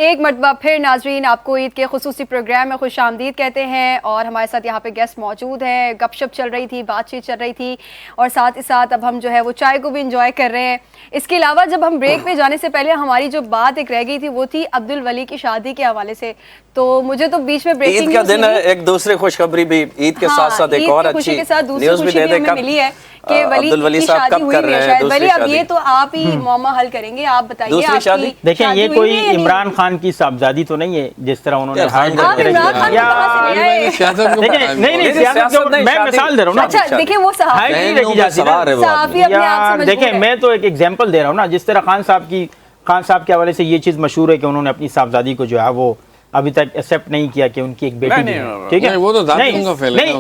एक मरतबा फिर नाजरीन आपको ईद के खुसूसी प्रोग्राम में खुश आमदीद कहते हैं और हमारे साथ यहाँ पे गेस्ट मौजूद हैं। गपशप चल रही थी, बातचीत चल रही थी और साथ ही साथ अब हम जो है वो चाय को भी इंजॉय कर रहे हैं। इसके अलावा जब हम ब्रेक पे जाने से पहले हमारी जो बात एक रह गई थी वो थी अब्दुल वली की शादी के हवाले से। तो मुझे तो बीच में ब्रेकिंग ईद का दिन है, एक दूसरी खुशखबरी भी ईद के साथ साथ एक और अच्छी न्यूज़ भी दे दे कब मिली है कि वली की शादी हुई है शायद। वली अब ये तो आप ही मामा हल करेंगे, आप बताइए आपकी देखिए ये कोई इमरान खान की साहबजादी तो नहीं है जिस तरह उन्होंने मैं मिसाल दे रहा हूँ ना। अच्छा देखिए वो देखिए मैं तो एक एग्जांपल दे रहा हूँ ना, जिस तरह खान साहब के हवाले से ये चीज मशहूर है कि उन्होंने अपनी साहबजादी को जो है वो अभी तक एक्सेप्ट नहीं किया कि उनकी एक बेटी है, ठीक है। वो तो नहीं यार,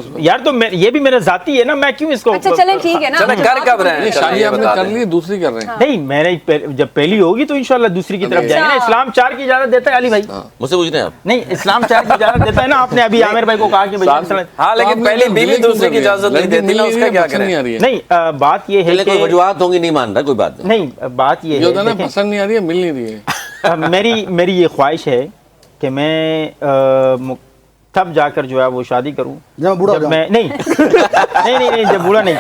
तो यार तो मेरा जाती है ना, मैं क्यों इसको। अच्छा चलें ठीक है ना, चलें कर कब रहे हैं, शादी आपने कर ली, दूसरी कर रहे हैं। नहीं मैंने जब पहली होगी तो इंशाल्लाह दूसरी की तरफ जाएंगे। इस्लाम 4 की इजाजत देता है अली भाई, मुझसे पूछ रहे हैं आप? नहीं इस्लाम 4 की इजाजत देता है ना। आपने अभी आमिर भाई को कहा कि हाँ लेकिन पहली बीवी दूसरे की इजाजत नहीं देती ना, उसका क्या करें। नहीं बात ये है कोई वजूहत होंगी, नहीं मान रहा कोई बात नहीं। बात ये है पसंद नहीं आ रही है, मिल नहीं रही है। मेरी ये ख्वाहिश है कि मैं तब जाकर जो है वो शादी करूं जब बूढ़ा हो मैं नहीं नहीं जब बूढ़ा नहीं।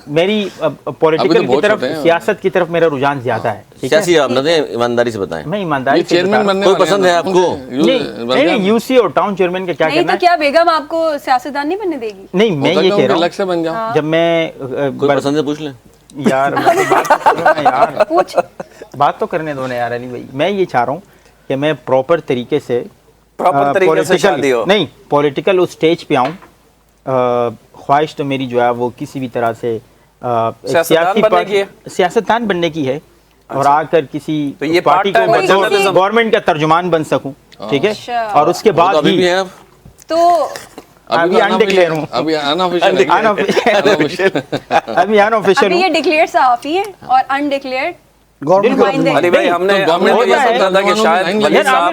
मेरी पॉलिटिकल की तरफ, सियासत की तरफ मेरा रुझान ज्यादा है। सियासी आप न दें, ईमानदारी से बताएं। मैं ईमानदारी से चेयरमैन बनने कोई पसंद है आपको? नहीं यूसी और टाउन चेयरमैन का क्या नहीं तो क्या बेगम आपको सियासतदान नहीं बनने देगी? नहीं मैं ये कह रहा हूँ अलग से बन जाओ। जब मैं कोई पसंद है पूछ लें यार। बात तो करने दो ना यार अली भाई। मैं ये चाह रहा हूँ कि मैं प्रॉपर तरीके से नहीं पॉलिटिकल उस स्टेज पे आऊँ। ख्वाहिश तो मेरी जो है वो किसी भी तरह से सियासतदान बनने की है और आकर किसी पार्टी को गवर्नमेंट का तर्जुमान बन सकूं, ठीक है। और उसके बाद तो अभी अनडिक्लेयर हूँ, अभी अनऑफिशियल अभी अनऑफिशियल ये डिक्लेयर साफ ही है और अनडिक्लेयर्ड अली भाई हमने आमिर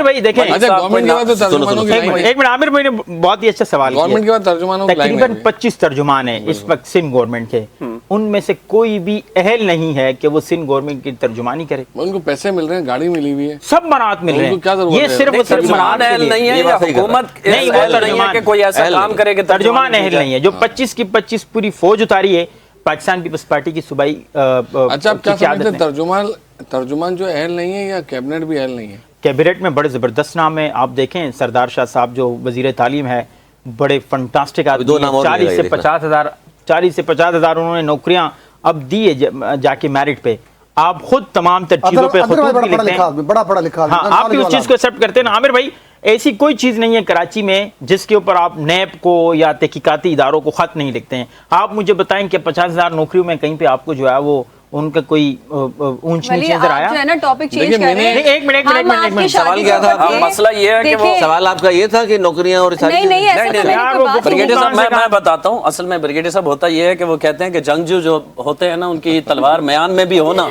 भाई देखें, एक मिनट आमिर भाई ने बहुत ही अच्छा सवाल किया। गवर्नमेंट के बाद तर्जुमानों तकरीबन 25 तर्जुमान है इस वक्त सिंध गवर्नमेंट के, उनमें से कोई भी अहल नहीं है कि वो सिंध गवर्नमेंट की तर्जुमानी करे। उनको पैसे मिल रहे हैं, गाड़ी मिली हुई है, सब मनात मिल रहे हैं। ये सिर्फ तर्जुमान अहल नहीं है या हुकूमत नहीं, वो तर्जुमान के कोई ऐसा काम करे कि तर्जुमान अहल नहीं है। जो 25 की 25 पूरी फौज उतारी है पाकिस्तान पीपल्स पार्टी की सूबाई। अच्छा आप क्या समझते हैं, तर्जुमान जो अहल नहीं है या कैबिनेट भी अहल नहीं है? कैबिनेट में बड़े ज़बरदस्त नाम है। आप देखें सरदार शाह साहब जो वजीर तालीम है, बड़े फंटास्टिक आदमी, 40 से 50 हज़ार उन्होंने नौकरियां अब दी है जाके मेरिट पे। आप खुद तमाम चीजों पे बड़ा पढ़ा लिखा, हाँ आप उस चीज को एक्सेप्ट करते हैं ना आमिर भाई। ऐसी कोई चीज नहीं है कराची में जिसके ऊपर आप नैब को या तहकीकाती इदारों को खत नहीं लिखते हैं। आप मुझे बताएं कि 50,000 नौकरियों में कहीं पे आपको जो है वो उनका कोई ऊंच नीच नजर आया? जो है ना टॉपिक चेंज कर रहे हैं। एक मिनट सवाल क्या था? मसला ये है कि वो सवाल आपका ये था कि नौकरियां और नहीं ब्रिगेडियर साहब मैं बताता हूँ। असल में ब्रिगेडियर साहब होता ये है कि वो कहते हैं कि जंगजू जो होते हैं ना उनकी तलवार म्यान में भी हो ना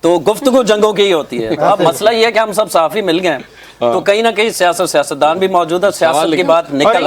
तो गुफ्तगू जंगों की ही होती है। अब मसला ये है कि हम सब साफी मिल गए तो कहीं ना कहीं सियासतदान भी मौजूद है, सियासत की बात निकल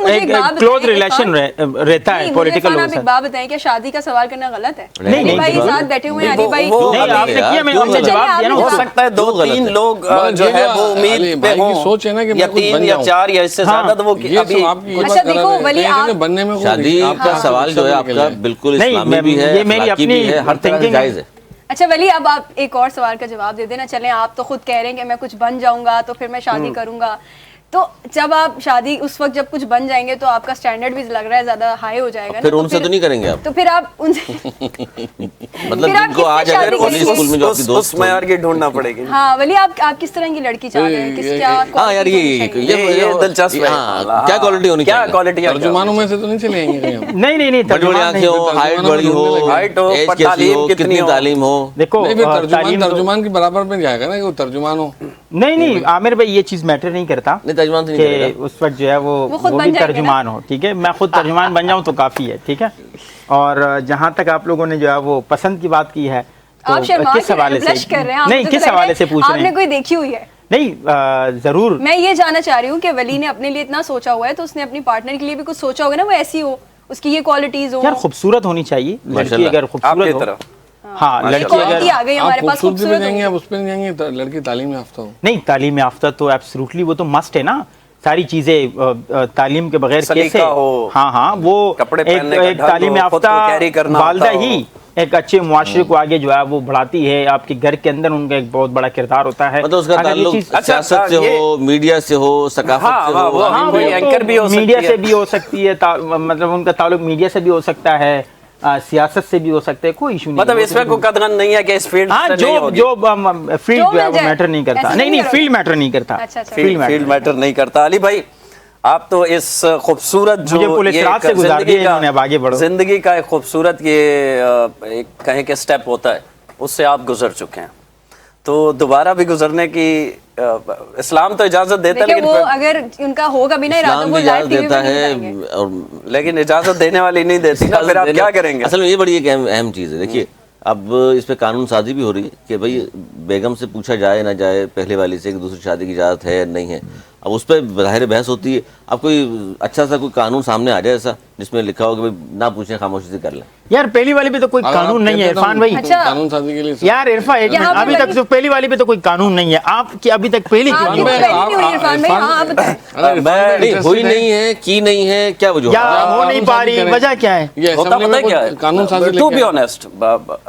एक क्लोज रिलेशन रहता है पॉलिटिकल लोगों से। बात बताएं क्या शादी का सवाल करना गलत है? नहीं भाई साथ बैठे हुए हैं, अली भाई आपने किया, मैं हमने जवाब दिया ना। हो सकता है 2-3 लोग जो है वो उम्मीद पे हो, सोच है ना कि या 3 या 4 या इससे ज्यादा, तो वो अभी अच्छा देखो वली आप बनने में शादी का सवाल जो है आपका बिल्कुल इस्लामी भी है, ये मेरी अपनी हर तरह जायज है। अच्छा वली अब आप एक और सवाल का जवाब दे देना। चलें आप तो खुद कह रहे हैं कि मैं कुछ बन जाऊंगा तो फिर मैं शादी करूंगा, तो जब आप शादी उस वक्त जब कुछ बन जाएंगे तो आपका स्टैंडर्ड भी लग रहा है ज्यादा हाई हो जाएगा फिर उनसे तो नहीं करेंगे आप? तो फिर आप उनसे मतलब जिनको आज अगर स्कूल में जो आपकी दोस्त मयार की ढूंढना पड़ेगी। हाँ वली आप किस तरह की लड़की चाह रहे हैं? किस क्या? हाँ यार ये दिलचस्प है। क्या क्वालिटी होनी चाहिए? क्या क्वालिटी? तर्जुमानों में से तो नहीं चलेंगे? नहीं बड़ी आंखें हो, हाइट बड़ी हो, एज कैसी हो, कितनी तालीम हो। देखो तर्जुमान के बराबर में जाएगा ना कि वो तर्जुमान हो। नहीं आमिर भाई ये चीज मैटर नहीं करता। तर्जुमान तो नहीं करेगा उस वक्त जो है वो भी तर्जुमान हो, ठीक है। मैं खुद तर्जुमान बन जाऊं तो काफी है, ठीक है। और जहां तक आप लोगों ने जो है वो पसंद की बात की है तो किस हवाले से नहीं, किस हवाले से पूछ रहे हैं? आपने कोई देखी हुई है? नहीं जरूर मैं ये जानना चाह रही हूँ कि वली ने अपने लिए इतना सोचा हुआ है तो उसने अपनी पार्टनर के लिए भी कुछ सोचा होगा ना, वो ऐसी हो, उसकी ये क्वालिटीज हो। यार खूबसूरत होनी चाहिए लड़की, अगर खूबसूरत हो हाँ, लड़की क्वालिटी आ गई हमारे आप पास, खूबसूरती पे खूबसूरत जाएंगे, आप उस पे नहीं जाएंगे, तो लड़की तालीम याफ्ता हो। नहीं, तालीम याफ्ता तो एब्सोल्युटली वो तो मस्ट है ना, सारी चीजें तालीम के बगैर कैसे। सलीका हो, हाँ वो कपड़े एक पहनने का ढंग तालीम हो, खुद को याफ्ता कैरी करना वालदा आता हो। ही एक अच्छे मुआशरे को आगे जो है वो बढ़ाती है। आपके घर के अंदर उनका एक बहुत बड़ा किरदार होता है। मतलब उसका अगर ये ताल्लुक चीज़- सियासत से हो, मीडिया से हो, सकाफत से हो। वो हाँ, कोई वो तो एंकर भी हो सकती मीडिया है। से भी हो सकती है, मतलब उनका ताल्लुक मीडिया से भी हो सकता है, सियासत से भी हो सकता है, कोई इशू नहीं। मतलब इसमें कोई कदगन नहीं है कि इस फील्ड हाँ, से जो नहीं होगी। जो फील्ड जो है वो मैटर नहीं करता। ऐसे नहीं नहीं फील्ड मैटर नहीं करता। अच्छा, फील्ड मैटर नहीं करता। अली भाई, आप तो इस खूबसूरत जो मुझे पुलिस ये रात से गुजार दिया इन्होंने, अब आगे बढ़ो। जिंदगी का एक खूबसूरत ये एक कहें कि स्टेप होता है, उससे आप गुजर चुके हैं, तो दोबारा भी गुजरने की इस्लाम तो इजाजत देता है, देखिए लेकिन वो अगर उनका होगा भी ना इरादा, इस्लाम वो भी लाइव इजाजत टीवी देता पे नहीं है बताएंगे। और लेकिन इजाजत देने वाली नहीं देती ना, फिर आप क्या करेंगे? असल में ये बड़ी एक अहम चीज़ है। देखिए, अब इस पे कानून साजी भी हो रही है कि भाई बेगम से पूछा जाए ना जाए पहले वाली से कि दूसरी शादी की इजाज़त है या नहीं है। अब उस पर ज़ाहिर बहस होती है। अब कोई अच्छा सा कोई कानून सामने आ जाए ऐसा जिसमें लिखा हो कि भाई ना पूछें, खामोशी से कर लें। यार पहली वाली पे तो कोई अगर आप कानून नहीं है कहते इरफान तो भाई। अच्छा। कानून साजी के लिए यार इरफान एक यहाँ मिनट, पे अभी तक लगी- तो पहली वाली पे तो कोई कानून नहीं है। आप की अभी तक पहली क्यों हाँ, नहीं क्यों हुई? पहली नहीं हुई इरफान भाई? हाँ, आप बताएं। मैं नहीं हुई नहीं है, की नहीं है, क्या वजह? या हो नहीं पा रही, वजह क्या है? ये होता असेंबली पता में है क्या कोई है? कानून साजी टू बी लेके ऑनेस्ट,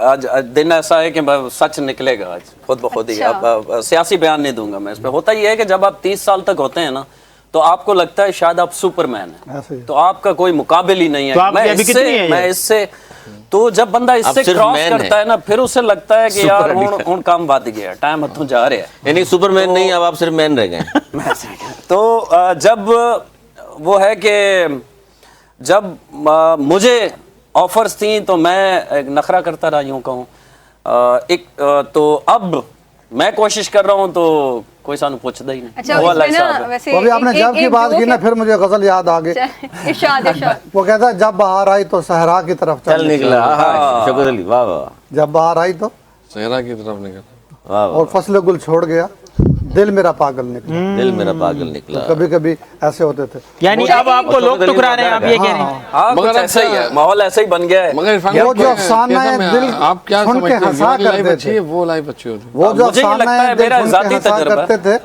आज दिन ऐसा है कि सच निकलेगा आज खुद ब खुद ही। अब सियासी बयान नहीं दूंगा मैं इस पे। होता ये है कि जब आप 30 साल तक होते हैं ना, तो आपको लगता है शायद आप सुपरमैन ऐसे ही। है, तो आपका कोई मुकाबिल ही नहीं है। तो आपकी अभी कितनी है ये? मैं इससे तो जब बंदा इससे सिर्फ क्रॉस मैन करता है ना, फिर उसे लगता है कि यार सुपर हुण काम वध गया, टाइम हथों जा रहा है। यानी सुपरमैन नहीं, अब आप सिर्फ मैन रह गए। तो जब वो है कि जब मुझे ऑफर्स थी तो मैं एक नखरा करता रहा, यूं कहूँ। तो अब मैं कोशिश कर रहा हूँ तो कोई सानू पूछता ही नहीं। अच्छा, वो अल्लाह इसमें ना हिसाब है। वैसे वो अभी आपने जब की बात की ना, फिर मुझे गजल याद आ गई। इरशाद इरशाद। वो कहता है जब बाहर आई तो सहरा की तरफ चल निकला। हाँ, शौकत अली, वाह वाह जब बाहर आई तो सहरा की तरफ निकल। वाह वाह। और फसल गुल छोड़ गया, दिल मेरा पागल निकला। दिल मेरा पागल निकला। कभी कभी ऐसे होते थे। यानी अब आपको लोग टुकरा रहे हैं, आप ये कह रहे हैं? हाँ, कुछ मगर ऐसा ही है, माहौल ऐसा ही बन गया है। मगर इरफान वो भाई, जो अफसाना है, कैसा दिल आप क्या सुन के समझते हैं? हंसा जो लाइफ करते अच्छी थे। है वो लाइफ अच्छी होती है। वो जो मुझे ये अफसाना लगता है, है, दिल मेरा सुन के ज़ाती हंसा तजुर्बा। करते थे,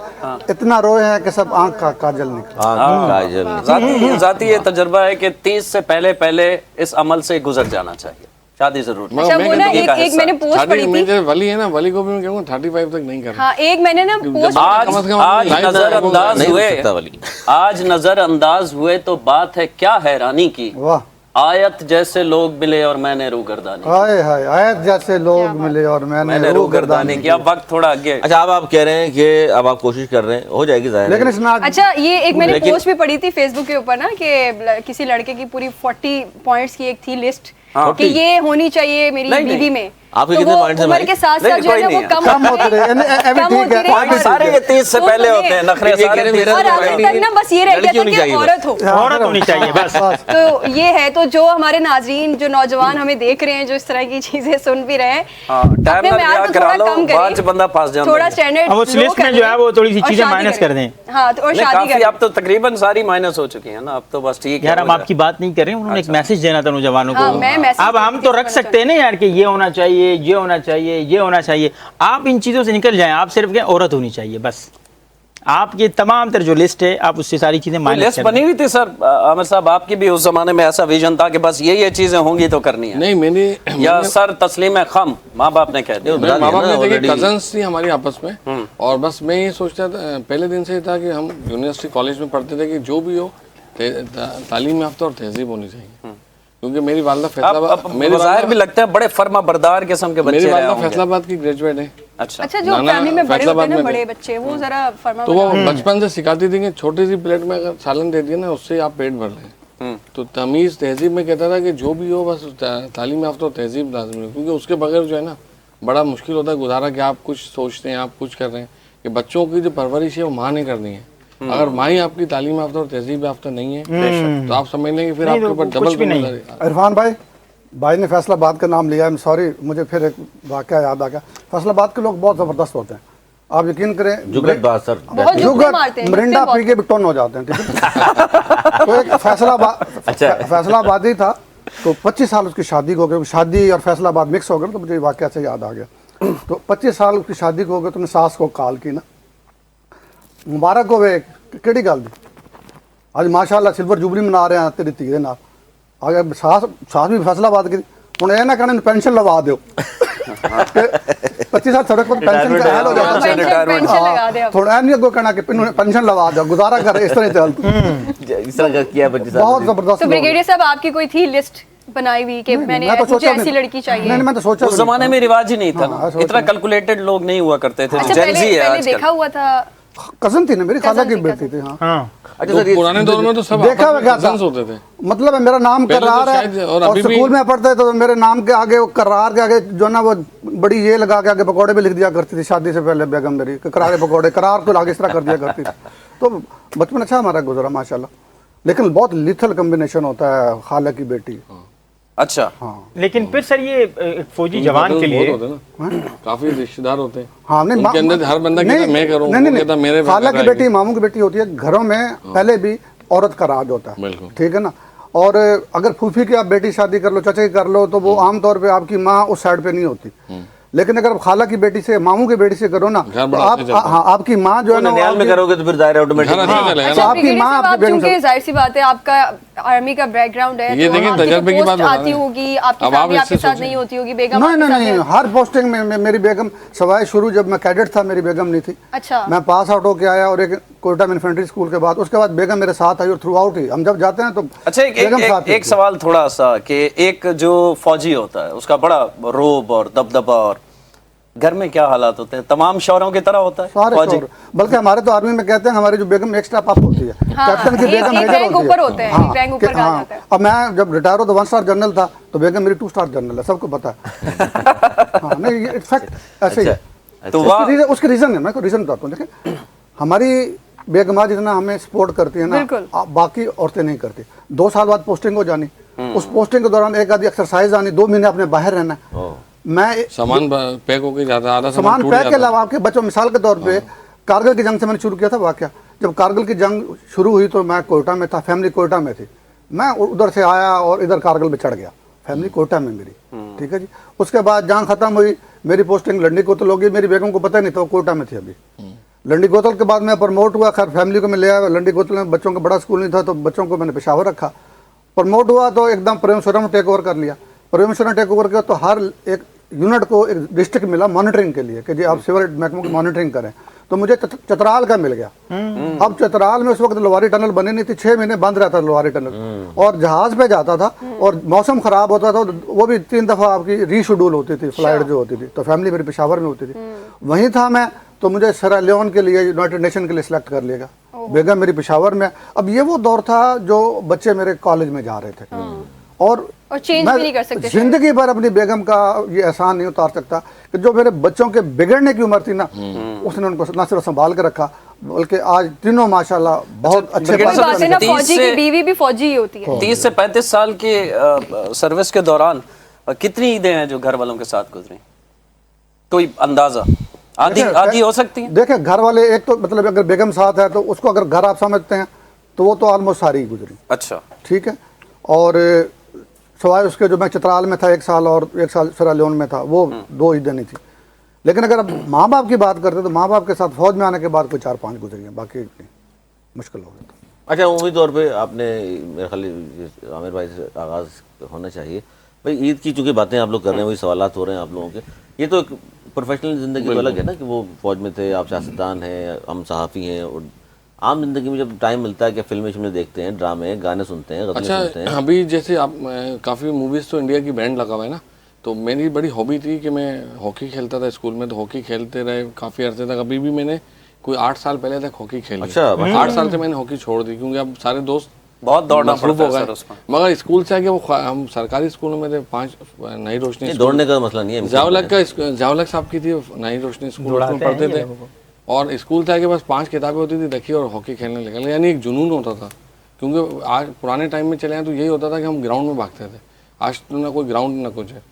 इतना रोए हैं कि सब आंख का काजल निकला। काजल। जाती ये तजुर्बा है कि 30 से पहले इस अमल से गुजर जाना चाहिए। शादी जरूर नहीं। अच्छा, मैं वो ना जिंदगी का एक हिस्सा। मैंने पोस्ट पढ़ी थी। जैसे वली है ना, वली को भी मैं कहूँगा 35 तक नहीं करना। हाँ, एक मैंने ना पोस्ट आज कम से कम आज लाइफ नजरअंदाज नहीं हो हुए, सकता वली। आज नजरअंदाज हुए तो बात है क्या हैरानी की। वाह, आयत जैसे लोग मिले और मैंने रूगर्दानी हाय हाय, आयत जैसे लोग मिले और मैंने रूह रूगर्दानी गर्दानी की। अब वक्त थोड़ा आगे। अच्छा, अब आप कह रहे हैं कि अब आप कोशिश कर रहे हैं, हो जाएगी जाहिर है। लेकिन इसमें आज अच्छा, ये एक मैंने लेकिन- पोस्ट भी पढ़ी थी फेसबुक के ऊपर ना कि किसी लड़के की पूरी 40 पॉइंट्स की एक थी लिस्ट कि ये होनी चाहिए मेरी नहीं, बीवी नहीं। में। आपके तो कितने वो points हैं उम्र भाई? के साथ नहीं, साथ जो है कोई ना वो नहीं है। कम कम होते रहे, अभी कम ठीक होती है, रही अभी और- सारे ये 30 से वो पहले तो होते हैं, नखरे ये कह सारे रहे 30 मेरा और से आगे पहले। तक ना बस ये रह गया लड़की था होनी कि चाहिए बस। औरत हो। औरत होनी चाहिए बस। तो ये है, तो जो हमारे नाजरीन जो नौजवान हमें देख रहे हैं, जो इस तरह की चीजें सुन भी रहे हैं, हाँ, अपने टाइम म्यार को करा थोड़ा लो, कम बाद च करें, बंदा पास जाता थोड़ा है। स्टैंडर्ड अब उस लिस्ट में जो है वो थोड़ी सी चीजें माइनस कर दें। हाँ, तो और नहीं, शादी काफी करें। अब तो तकरीबन सारी माइनस हो चुकी है ना, अब तो बस ठीक है। यार हम हो जाए। आपकी बात नहीं कर रहे हैं, उन्होंने एक मैसेज देना था नौजवानों हाँ, को। मैं मैसेज अब हम तो रख सकते हैं ना यार कि ये होना चाहिए, ये होना चाहिए, ये होना चाहिए। आप इन चीज़ों से निकल जाएं, आप सिर्फ क्या औरत होनी चाहिए बस। आपकी तमाम तर जो लिस्ट है आप उससे सारी चीज़ें माइनस लिस्ट कर बनी हुई थी सर आमिर साहब, आपकी भी उस जमाने में ऐसा विजन था कि बस ये चीजें होंगी तो करनी है। नहीं, मेरी या सर तस्लीम खम माँ बाप ने कह दिया। बता माँ दिया बाप ना ने देखिए already। कजन्स थी हमारी आपस में, और बस मैं ये सोचता था पहले दिन से ही था कि हम यूनिवर्सिटी कॉलेज में पढ़ते थे कि जो भी हो तालीम याफ्ता और तहजीब होनी चाहिए। क्योंकि मेरी वालदा फैसलाबाद, मेरी ज़ाहिर भी लगता है बड़े फर्मा बरदार किस्म के बच्चे मेरी रहे वालदा होंगे। फैसलाबाद की ग्रेजुएट है। अच्छा, अच्छा, जो नाना फैमिली में बड़े होते हैं फैसलाबाद ना, में बड़े थे। बच्चे, वो जरा फर्मा तो वो बना। बचपन से सिखाती थी कि छोटी सी प्लेट में अगर सालन दे दिया ना, उससे आप पेट भर लें। तो तमीज़ तहजीब में कहता था कि जो भी हो बस तालीम याफ्ता और तहजीब लाजमी है, क्योंकि उसके बगैर जो है ना बड़ा मुश्किल होता है गुजारा कि आप कुछ सोचते हैं, आप कुछ कर रहे हैं। कि बच्चों की जो परवरिश है वो माँ ने करनी है। अगर माँ ही आपकी तालीम याफ्ता और तहजीब याफ्ता नहीं है तो आप समझ लेंगे फिर आपके ऊपर डबल जिम्मेदारी। इरफान भाई ने फैसलाबाद का नाम लिया है, सॉरी मुझे फिर एक वाकया याद आ गया। फैसलाबाद के लोग बहुत ज़बरदस्त होते हैं, आप यकीन करें। जुगत बात सर। बहुत जुगत मारते हैं, मरिंडा बहुत। पी के भी टोन हो जाते हैं, ठीक है। तो एक फैसलाबादी था, तो 25 साल उसकी शादी को हो गए, शादी और फैसलाबाद मिक्स हो गए, तो मुझे वाकया से याद आ गया। तो 25 साल उसकी शादी को हो गए, तो मैंने सास को कॉल की ना, मुबारक हो वे केड़ी गल दी, आज माशाल्लाह सिल्वर जुबली मना रहे हैं तेरी धी दे नाल, आगे सास भी फैसलाबाद की हुण ये ना कहने पेंशन लवा दो 25 साल सड़क पर पेंशन का हाल हो जाता पेंशन लगा दे अब। थोड़ा नहीं अगो कहना कि पेंशन लवा दो, गुजारा कर, इस तरह चल इस तरह का किया 25 साल बहुत में। जबरदस्त तो लोग हैं। ब्रिगेडियर साहब आपकी कोई थी लिस्ट बनाई हुई कि मैंने मैं तो मुझे सोचा ऐसी नहीं- लड़की चाहिए? नहीं, मैं तो सोचा उस भी नहीं जमाने था। में रिवाज ही नहीं था हाँ, ना, सोचा इतना नहीं। कैलकुलेटेड लोग नहीं हुआ करते थे, अच्छा, जो जेन पहले जी है पहले आजकल। देखा हुआ था। कजन थी ना मेरी, खाला की थी, बेटी थी। हाँ हाँ अच्छा तो सर, ये पुराने दौर में तो सब देखा आपस हुआ में क्या था? cousins होते थे। मतलब है मेरा नाम पहले तो करार शायद है, और और अभी भी- स्कूल में पढ़ते तो मेरे नाम के आगे वो करार के आगे जो ना वो बड़ी ये लगा के आगे पकौड़े भी लिख दिया करती थी शादी से पहले बेगम मेरी, कि करारे पकौड़े, करार को आगे इस तरह कर दिया करती थी। तो बचपन अच्छा हमारा गुजरा माशाल्लाह, लेकिन बहुत लिथल कम्बिनेशन होता है खाला की बेटी। अच्छा, लेकिन फिर सर ये एक फौजी जवान के लिए बहुत होते हैं ना, काफी रिश्तेदार होते हैं। हाँ नहीं, उनके अंदर हर बंदा कहता नहीं, मैं करूँ, नहीं, वो नहीं, कहता मेरे खाला की आएगी। बेटी मामू की बेटी होती है, घरों में पहले भी औरत का राज होता है, बिल्कुल। ठीक है ना। और अगर फूफी की आप बेटी शादी कर लो, चाचा की कर लो, तो वो आमतौर पे आपकी माँ उस साइड पे नहीं होती, लेकिन अगर आप खाला की बेटी से, मामू की बेटी से करो ना, घर तो बड़ा आप अच्छा चलता है। हाँ आपकी माँ जो है ना, वो ननिहाल में आपकी- करोगे तो फिर दायरा ऑटोमेटिक घर अच्छा चलेगा अच्छा ना। आपकी ब्रिगेडियर माँ साहब, आपकी आप बेगम चूंकि जाहिर सी बात है आपका आर्मी का बैकग्राउंड है, ये तो देखिए, आपकी तजर्बे की पोस्ट बात बता आती रहे हैं। होगी, आपकी अब आप फैमिली आपके इससे साथ सोचिए। नहीं होती होगी, बेगम नहीं आपके नहीं साथ नहीं, है। हर पोस्टिंग में मेरी बेगम सवाए शुरू जब मैं कैडेट था मेरी बेगम नहीं थी। अच्छा। मैं पास आउट होके आया और एक कोयटा में इन्फेंट्री स्कूल के बाद, उसके बाद बेगम मेरे साथ आई और थ्रू आउट ही हम जब जाते हैं तो अच्छा, एक बेगम एक, साथ एक, ही एक थी। सवाल थोड़ा सा कि एक जो फौजी होता है उसका बड़ा रोब और दबदबा, और घर में क्या हालात होते हैं? तमाम शौहरों की तरह होता है सारे फौजी? शौहर, बल्कि हमारे तो आर्मी में कहते हैं हमारी जो बेगम एक स्टेप अप होती है, हाँ, कैप्टन की एक- बेगम एक मेजर रैंक होती ऊपर होते हैं, हाँ, एक रैंक ऊपर कि- कहा हाँ, जाता है। अब मैं जब रिटायर हो तो 1 स्टार जनरल था, तो बेगम मेरी 2 स्टार जनरल है, सबको पता है। हाँ नहीं, ये फैक्ट ऐसे ही है। तो उसके वाह, उसके रीजन है, मैं को रीजन बताता हूँ। देखिए हमारी बेगमा जितना हमें सपोर्ट करती है ना, बिल्कुल। बाकी औरतें नहीं करती। 2 साल बाद पोस्टिंग हो जानी, उस पोस्टिंग के दौरान एक आधी एक्सरसाइज आनी, 2 महीने अपने बाहर रहना। मैं सामान पैक होके जाता, आधा सामान टूट पैक के जाता। अलावा आपके बच्चों, मिसाल के तौर पे कारगिल की जंग से मैंने शुरू किया था वाकया। जब कारगिल की जंग शुरू हुई तो मैं कोयटा में था, फैमिली कोयटा में थी। मैं उधर से आया और इधर कारगिल में चढ़ गया, फैमिली कोयटा में मेरी, ठीक है जी। उसके बाद जंग खत्म हुई, मेरी पोस्टिंग लंडी कोतल हो गई। मेरी बेगम को पता नहीं था, वो कोयटा में थी अभी। लंडी कोतल के बाद मैं प्रमोट हुआ, खैर फैमिली को मैं ले आया। लंडी कोतल में बच्चों का बड़ा स्कूल नहीं था, तो बच्चों को मैंने पेशावर रखा। प्रमोट हुआ तो एकदम प्रेमश्वरम टेक ओवर कर लिया। प्रेमश्वरम टेक ओवर किया तो हर एक यूनिट को एक डिस्ट्रिक्ट मिला मॉनिटरिंग के लिए कि जी आप सिविल महकमों की मॉनिटरिंग करें। तो मुझे चतराल का मिल गया। अब चतराल में उस वक्त लोहारी टनल बनी नहीं थी, 6 महीने बंद रहता था लोहारी टनल, और जहाज पे जाता था और मौसम खराब होता था, वो भी 3 दफा आपकी रीशेड्यूल होती थी फ्लाइट जो होती थी। तो फैमिली मेरी पेशावर में होती थी, वहीं था मैं। तो मुझे सेरा लियोन के लिए, यूनाइटेड नेशन के लिए सिलेक्ट कर लिया। बेगम मेरी पेशावर में। अब ये वो दौर था जो बच्चे मेरे कॉलेज में जा रहे थे, और चेंज मैं भी नहीं कर सकते। जिंदगी भर अपनी बेगम का ये एहसान नहीं उतार सकता कि जो मेरे बच्चों के बिगड़ने की उम्र थी ना, उसने उनको न सिर्फ संभाल के रखा, बल्कि आज तीनों माशाल्लाह बहुत अच्छे ब्रिगेडियर वही साहब, बात है ना, 30 फौजी से- की बीवी भी फौजी ही होती है। 30 से 35 साल के सर्विस के दौरान कितनी ईदें हैं जो घर वालों के साथ गुजरी? कोई अंदाजा? आधी आधी हो सकती है? देखिए घर वाले, एक तो मतलब अगर बेगम साथ है तो उसको अगर घर आप समझते हैं तो वो तो ऑलमोस्ट सारी ही गुजरी, अच्छा, ठीक है। और सवाए उसके जो मैं चतराल में था 1 साल और 1 साल सेरा लियोन में था, वो 2 ईदें नहीं थी। लेकिन अगर आप माँ बाप की बात करते तो माँ बाप के साथ फौज में आने के बाद कोई 4-5 गुजरी हैं, बाकी मुश्किल हो गया। अच्छा, उम्मीद तौर पे आपने, मेरे ख्याल आमिर भाई से आगाज़ होना चाहिए भाई। ईद की चूंकि बातें आप लोग कर रहे हैं, वही सवालात हो रहे हैं आप लोगों के। ये तो एक प्रोफेशनल ज़िंदगी तो अलग है ना, कि वो फौज में थे, आप सियासतदान हैं, हम सहाफ़ी हैं, और आम जिंदगी में जब टाइम मिलता है कि फिल्में देखते हैं, ड्रामे, गाने सुनते हैं, गज़लें सुनते हैं। अच्छा, अभी जैसे आप काफ़ी मूवीज़ तो इंडिया की बैंड लगा हुआ है ना, तो मेरी बड़ी हॉबी थी कि मैं हॉकी खेलता था स्कूल में। तो हॉकी खेलते रहे काफ़ी अर्से तक। अभी भी मैंने कोई 8 साल पहले तक हॉकी खेली। अच्छा, 8 साल से मैंने हॉकी छोड़ दी, क्योंकि अब सारे दोस्त बहुत दौड़ना मसरूफ पड़ता हो है गए। सर उसमें। मगर स्कूल से आके वो हम सरकारी स्कूलों में थे, 5 नई रोशनी नहीं, दौड़ने का मसला नहीं है। जावलक साहब की थी नई रोशनी स्कूल में पढ़ते थे, और स्कूल से आके बस 5 किताबें होती थी, देखी और हॉकी खेलने लगे। यानी एक जुनून होता था, क्योंकि आज पुराने टाइम में चले हैं तो यही होता था कि हम ग्राउंड में भागते थे। आज तो ना कोई ग्राउंड ना कुछ है।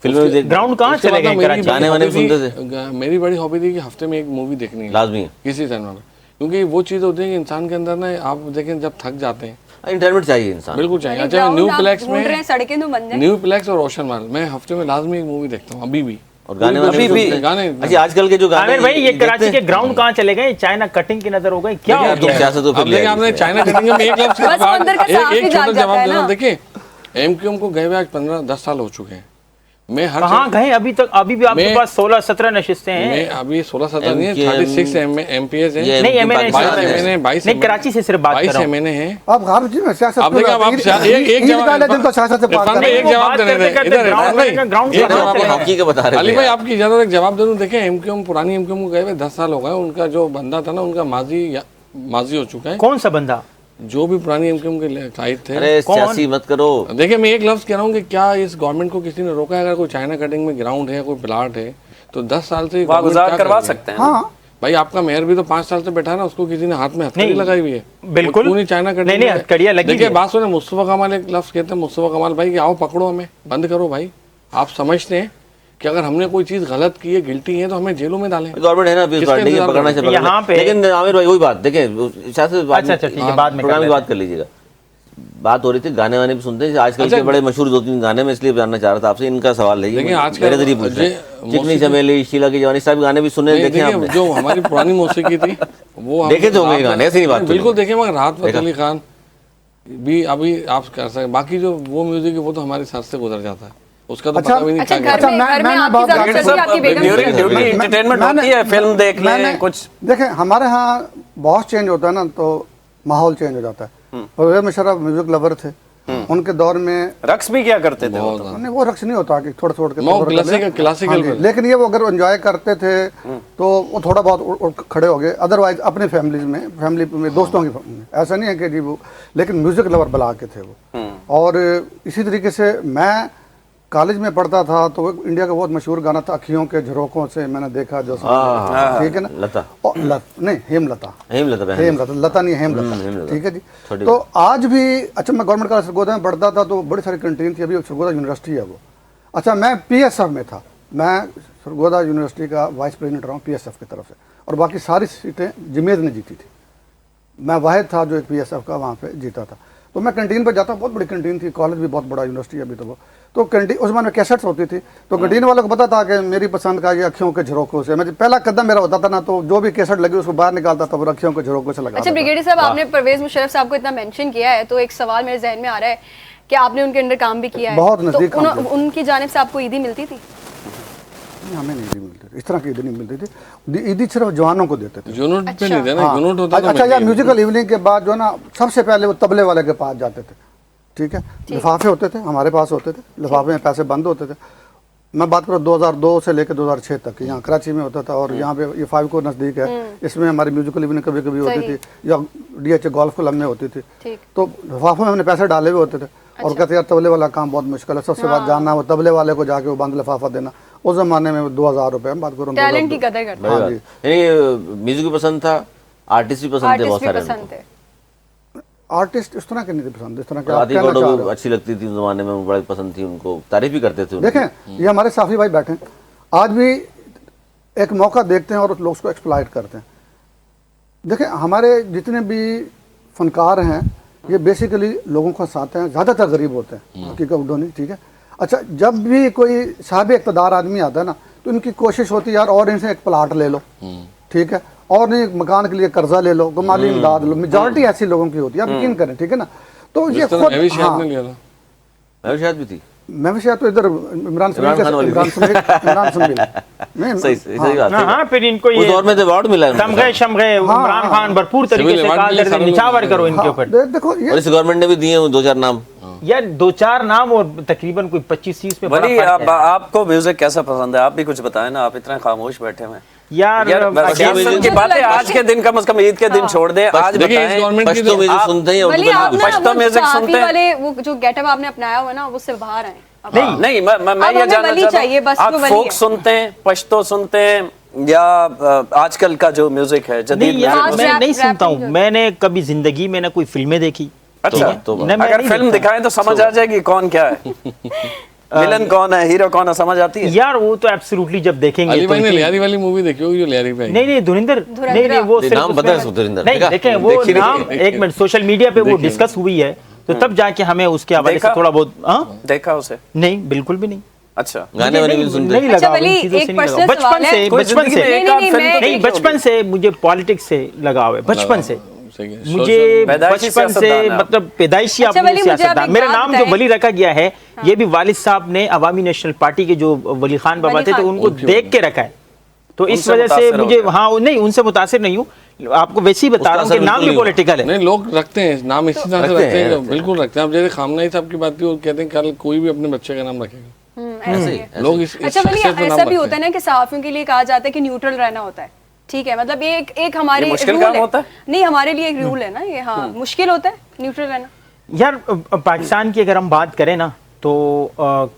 फिल्में भी देख, ग्राउंड कहाँ उसके चले बाद गए कराची? गाने वाने भी सुनते मेरी बड़ी हॉबी थी कि हफ्ते में एक मूवी देखनी है लाजमी है। किसी सिनेमा में, क्योंकि वो चीज़ होती है कि इंसान के अंदर ना, आप देखें जब थक जाते हैं इंटरनेट चाहिए इंसान। बिल्कुल चाहिए। यानी अच्छा, मैं न्यू ground आप प्लेक्स ढूंढ रहे हैं, सड़कें तो बन जाएं। न्यू प्लेक्स और ओशन मॉल में हफ्ते में लाजमी एक मूवी देखता हूँ अभी भी। और गाने वाने अभी भी गाने अच्छा आजकल के जो गाने आमिर भाई ये देखते कराची हैं? के ग्राउंड कहाँ चले गए? चाइना कटिंग की नजर हो गई क्या? देखिए, हो अब तो गया? सियासत तो फिर अब देखिए ले आपने आई चाइना कटिंग में एक लफ्ज बस वो अंदर का साफ ही एक जाग छोटा जाता जवाब है देना। ना। देखिए एमक्यूएम को गए हुए आज 15-10 साल हो चुके हैं। मैं हर कहाँ गए अभी तक? अभी भी आपके मैं- पास 16-17 नशिस्तें हैं। मैं अभी 16-17 नहीं है, MKM 36 MPs है। ये नहीं MKM MNA पाकिस्तान है। 22 नहीं कराची से सिर्फ बात कर 22 रहा हूँ। MNA है। आप हर चीज में सियासत आप देखिए, अब आप एक जवाब जिनको सियासत से पार इरफान कर भाई, रहे एक हैं। जवाब बात देने करते दें। करते इधर ग्राउंड इरफान भाई, में ग्राउंड एक कहाँ जवाब चले गए? हॉकी का बता रहे अली थे भाई आप। आपकी इजाजत एक जवाब दे दूं। देखें एमक्यूएम पुरानी एमक्यूएम को गए हुए 10 साल हो गए। उनका जो बंदा था ना, उनका माजी हो चुका है। कौन सा बंदा? जो भी पुरानी एमक्यूएम के कायद थे। अरे सियासी मत करो। देखिए मैं एक लफ्ज कह रहा हूँ कि क्या इस गवर्नमेंट को किसी ने रोका है? अगर कोई चाइना कटिंग में ग्राउंड है, कोई प्लाट है, तो 10 साल से वहाँ government गुजार क्या करवा कर रही है? सकते हैं। हाँ भाई आपका मेयर भी तो 5 साल से बैठा है ना, उसको किसी ने हाथ में हथकड़ी नहीं, लगाई हुई है। बिल्कुल। वो क्यों नहीं चाइना कटिंग नहीं, में? हथकड़ियाँ लगी देखिए हुई है। बात सुने, मुस्तफा कमाल एक लफ्ज कहते हैं, मुस्तफा कमाल भाई कि आओ पकड़ो हमें, बंद करो भाई। आप समझते हैं कि अगर हमने कोई चीज गलत की है, गिल्टी है, तो हमें जेलों में डालें। गवर्नमेंट है ना अभी किसके पार्टी के इंतजार पकड़ना में? से यहाँ पे- लेकिन आमिर भाई वही बात देखें सियासत अच्छा ठीक है, बाद में प्रोग्राम कर की लेते बात कर लीजिएगा। बात हो रही थी गाने वाने भी सुनते हैं आजकल अच्छा, के बड़े मशहूर 2-3 गाने में, इसलिए जानना चाह रहा था आपसे। इनका सवाल है देखिए, आजकल मेरे जरिए पूछ रहे हैं। चिकनी चमेली, शीला की जवानी, सब गाने भी सुने नहीं, देखे देखिए आपने? जो हमारी पुरानी मौसीकी थी वो हम- देखे तो होंगे गाने, ऐसी नहीं बात तो बिल्कुल नहीं। देखे, मगर राहत फतेह अली खान भी अभी आप कर सकते। बाकी जो वो म्यूजिक है वो तो हमारे सर से गुजर जाता है, उसका तो अच्छा, पता भी नहीं अच्छा क्या घर क्या में मैं- घर में मैं आपकी बात ज्यादा करता चलती है, हूँ। आपकी बेगम ड्यूरिंग- की? ड्यूरिंग एंटरटेनमेंट होती है, फिल्म देख लें कुछ। देखें हमारे यहाँ बहुत चेंज होता है ना, तो माहौल चेंज हो जाता है। परवेज मुशर्रफ म्यूजिक लवर थे, उनके दौर में रक्स भी क्या करते थे वो तो। नहीं वो रक्स नहीं होता कि थोड़ा थोड़ा के वो तौर पर क्लासिकल- ले। क्लासिकल हाँ जी, पे। लेकिन ये वो अगर एंजॉय करते थे तो वो थोड़ा बहुत उठ खड़े हो गए। अदरवाइज अपने फैमिली में दोस्तों की ऐसा नहीं है कि जी वो, लेकिन म्यूजिक लवर बना के थे वो। और इसी तरीके से मैं कॉलेज में पढ़ता था तो वो इंडिया का बहुत मशहूर गाना था, अखियों के झरोकों से मैंने देखा जो हाँ, ठीक है ना, लता। नहीं हेमलता, हेमलता बहन। हेमलता, लता नहीं हेमलता, हेमलता। ठीक है जी। छोटी तो आज भी अच्छा, मैं गवर्नमेंट कॉलेज सरगोदा में पढ़ता था तो बड़ी सारी कैंटीन थी, अभी सरगोदा यूनिवर्सिटी है वो। अच्छा मैं PSF में था, मैं सरगोदा यूनिवर्सिटी का वाइस प्रेसिडेंट रहा हूँ PSF की तरफ से, और बाकी सारी सीटें जमेद ने जीती थी। मैं वाहिद था जो एक PSF का वहाँ पे जीता था। तो मैं कैंटीन पर जाता, बहुत बड़ी कैंटीन थी, कॉलेज भी बहुत बड़ा, यूनिवर्सिटी अभी तो वो। तो कैंटीन उस जमाने में कैसेट्स होती थी, तो कैंटीन वालों को पता था कि मेरी पसंद का ये अखियों के झरोकों से, मैं पहला कदम मेरा होता था ना, तो जो भी कैसेट लगी उसको बाहर निकालता था और अखियों के झरोकों से लगा। अच्छा ब्रिगेडियर साहब, आपने परवेज मुशर्रफ साहब को इतना मेंशन किया है, तो एक सवाल मेरे जहन में आ रहा है कि आपने उनके अंडर काम भी किया है, बहुत तो नजदीक काम किया। उनकी जानिब से आपको ईदी मिलती थी? हमें नहीं ईदी मिलती थी, इस तरह की ईदी नहीं मिलती थी। ईदी सिर्फ जवानों को देते थे। यूनिट पे नहीं देना, हाँ। यूनिट होता था। अच्छा यार, म्यूजिकल इवनिंग के बाद जो है ना, सबसे पहले वो तबले वाले के पास जाते थे, ठीक है। लिफाफे होते थे, हमारे पास होते थे, लिफाफे में पैसे बंद होते थे। मैं बात करूँ 2002 से लेकर 2006 तक, यहाँ कराची में होता था, और यहाँ पे ये 5 को नज़दीक है, इसमें हमारी म्यूजिकल इवनिंग कभी कभी होती थी, या DH गोल्फ क्लब में होती थी। ठीक। तो लिफाफे में हमने पैसे डाले हुए होते थे, और कहते यार तबले वाला काम बहुत मुश्किल है, सबसे बात जानना, वो तबले वाले को जाके वो बंद लिफाफा देना। उस जमाने में 2000 रुपये, हम बात करूँ टैलेंट की कदर करते हाँ जी। म्यूजिक भी पसंद था, आर्टिस्ट भी पसंद थे बहुत आर्टिस्ट भी सारे पसंद उनको। थे? आर्टिस्ट इस तरह के नहीं थे पसंद, इस तरह के आप आदि कहना गौड़ चाह रहे हो। अच्छी लगती थी उस जमाने में, बड़ी पसंद थी उनको, तारीफ भी करते थे उनकी। देखें ये हमारे साफी भाई बैठे हैं, आज भी एक मौका देखते हैं और लोग उसको एक्सप्लॉइट करते हैं। देखें हमारे जितने भी फनकार हैं ये बेसिकली लोगों को हंसाते हैं, ज़्यादातर गरीब होते हैं, हकीकत नहीं, ठीक है। अच्छा जब भी कोई साहिब इक़्तिदार आदमी आता है ना, तो इनकी कोशिश होती है यार और इनसे एक प्लाट ले लो, ठीक है, और नहीं मकान के लिए कर्जा ले लो, माली इमदाद लो। मेजॉरिटी ऐसी लोगों की होती है, आप यकीन करें, ठीक है ना। तो ये खुद मैं भी शायद हाँ, नहीं लिया था। मैं भी शायद भी थी। मैं भी शायद तो इधर इमरान इमरान खान वाली इमरान समील नहीं, सही हाँ। बात है। हाँ फिर इनको उस ये दौर में तो अवार्ड मिला है उनको। तमगे शमगे इमरान खान भरपूर तरीके सिविल से अवार्ड कहा मिले करते सारे थे, लोग। निछावर करो इनके हाँ, ऊपर। देखो ये और इस गवर्नमेंट ने भी दिए हैं 2-4 नाम। यार 2-4 नाम और तकरीबन कोई 25-30 में बड़ा वली फर्क है। आपको म्यूजिक कैसा पसंद है? आप भी कुछ बताएं ना, आप इतना खामोश बैठे हुए हैं। यार यार सियासत की बातें आज के दिन, कम से कम ईद के दिन छोड़ दें, आज देखिए, इस बताएं। गवर्नमेंट की पश्तो तो म्यूजिक सुनते हैं, वली उर्दू आप में ना पश्तो वो म्यूजिक साफी सुनते हैं। वाले वो जो गेटअप आपने अपनाया हुआ है ना, वो उससे बाहर आए अब। नहीं मैं अब ये हमें जानना वली चाहता चाहिए, हूं, बस आप वो वली फोक है। सुनते हैं, पश्तो सुनते हैं, या आजकल का जो म्यूजिक है जदीद नहीं यार आज मैं रैप- नहीं सुनता रैपिंग हूँ, मैंने कभी जिंदगी में ना कोई फिल्में देखी। अच्छा तो नहीं, मैं अगर नहीं फिल्म देखता। दिखाएं तो समझ आ जाएगी कौन क्या है। विलन कौन है, हीरो कौन है, समझ आती है? यार वो तो एब्सोल्युटली जब देखेंगे अली तो भाई ने लियारी वाली मूवी देखी होगी, जो लियारी भाई। नहीं धुरंधर नहीं वो सिर्फ नाम पता है धुरंधर? नहीं देखें वो नाम एक मिनट सोशल मीडिया पे वो डिस्कस हुई है तो तब जाके हमें उसके हवाले से थोड़ा बहुत देखा उसे? नहीं बिल्कुल भी नहीं। अच्छा, गाने वाने भी सुनते? नहीं लगा, बचपन से मुझे पॉलिटिक्स से लगाव है, बचपन से मुझे बचपन से मतलब पैदाइशी सियासतदान। मेरा नाम जो वली रखा गया है ये भी वालिद साहब ने अवामी नेशनल पार्टी के जो वली खान बाबा थे तो उनको देख के रखा है, तो इस वजह से मुझे नहीं उनसे मुतासिर नहीं हूँ, आपको वैसे ही बता रहा हूँ कि नाम भी पॉलिटिकल है। नहीं लोग रखते हैं नाम इसी तरह से रखते हैं, बिल्कुल रखते हैं। अब जैसे खामनाई साहब की बात की, वो कहते हैं कल कोई भी अपने बच्चे का नाम रखेगा, लोग इस अच्छा वली ऐसा भी होता है ना कि सहाफियों के लिए कहा जाता है कि न्यूट्रल रहना होता है, ठीक है, मतलब ये एक हमारे मुश्किल काम होता है, नहीं हमारे लिए एक रूल है ना ये, हाँ मुश्किल होता है न्यूट्रल रहना। यार पाकिस्तान की अगर हम बात करें ना तो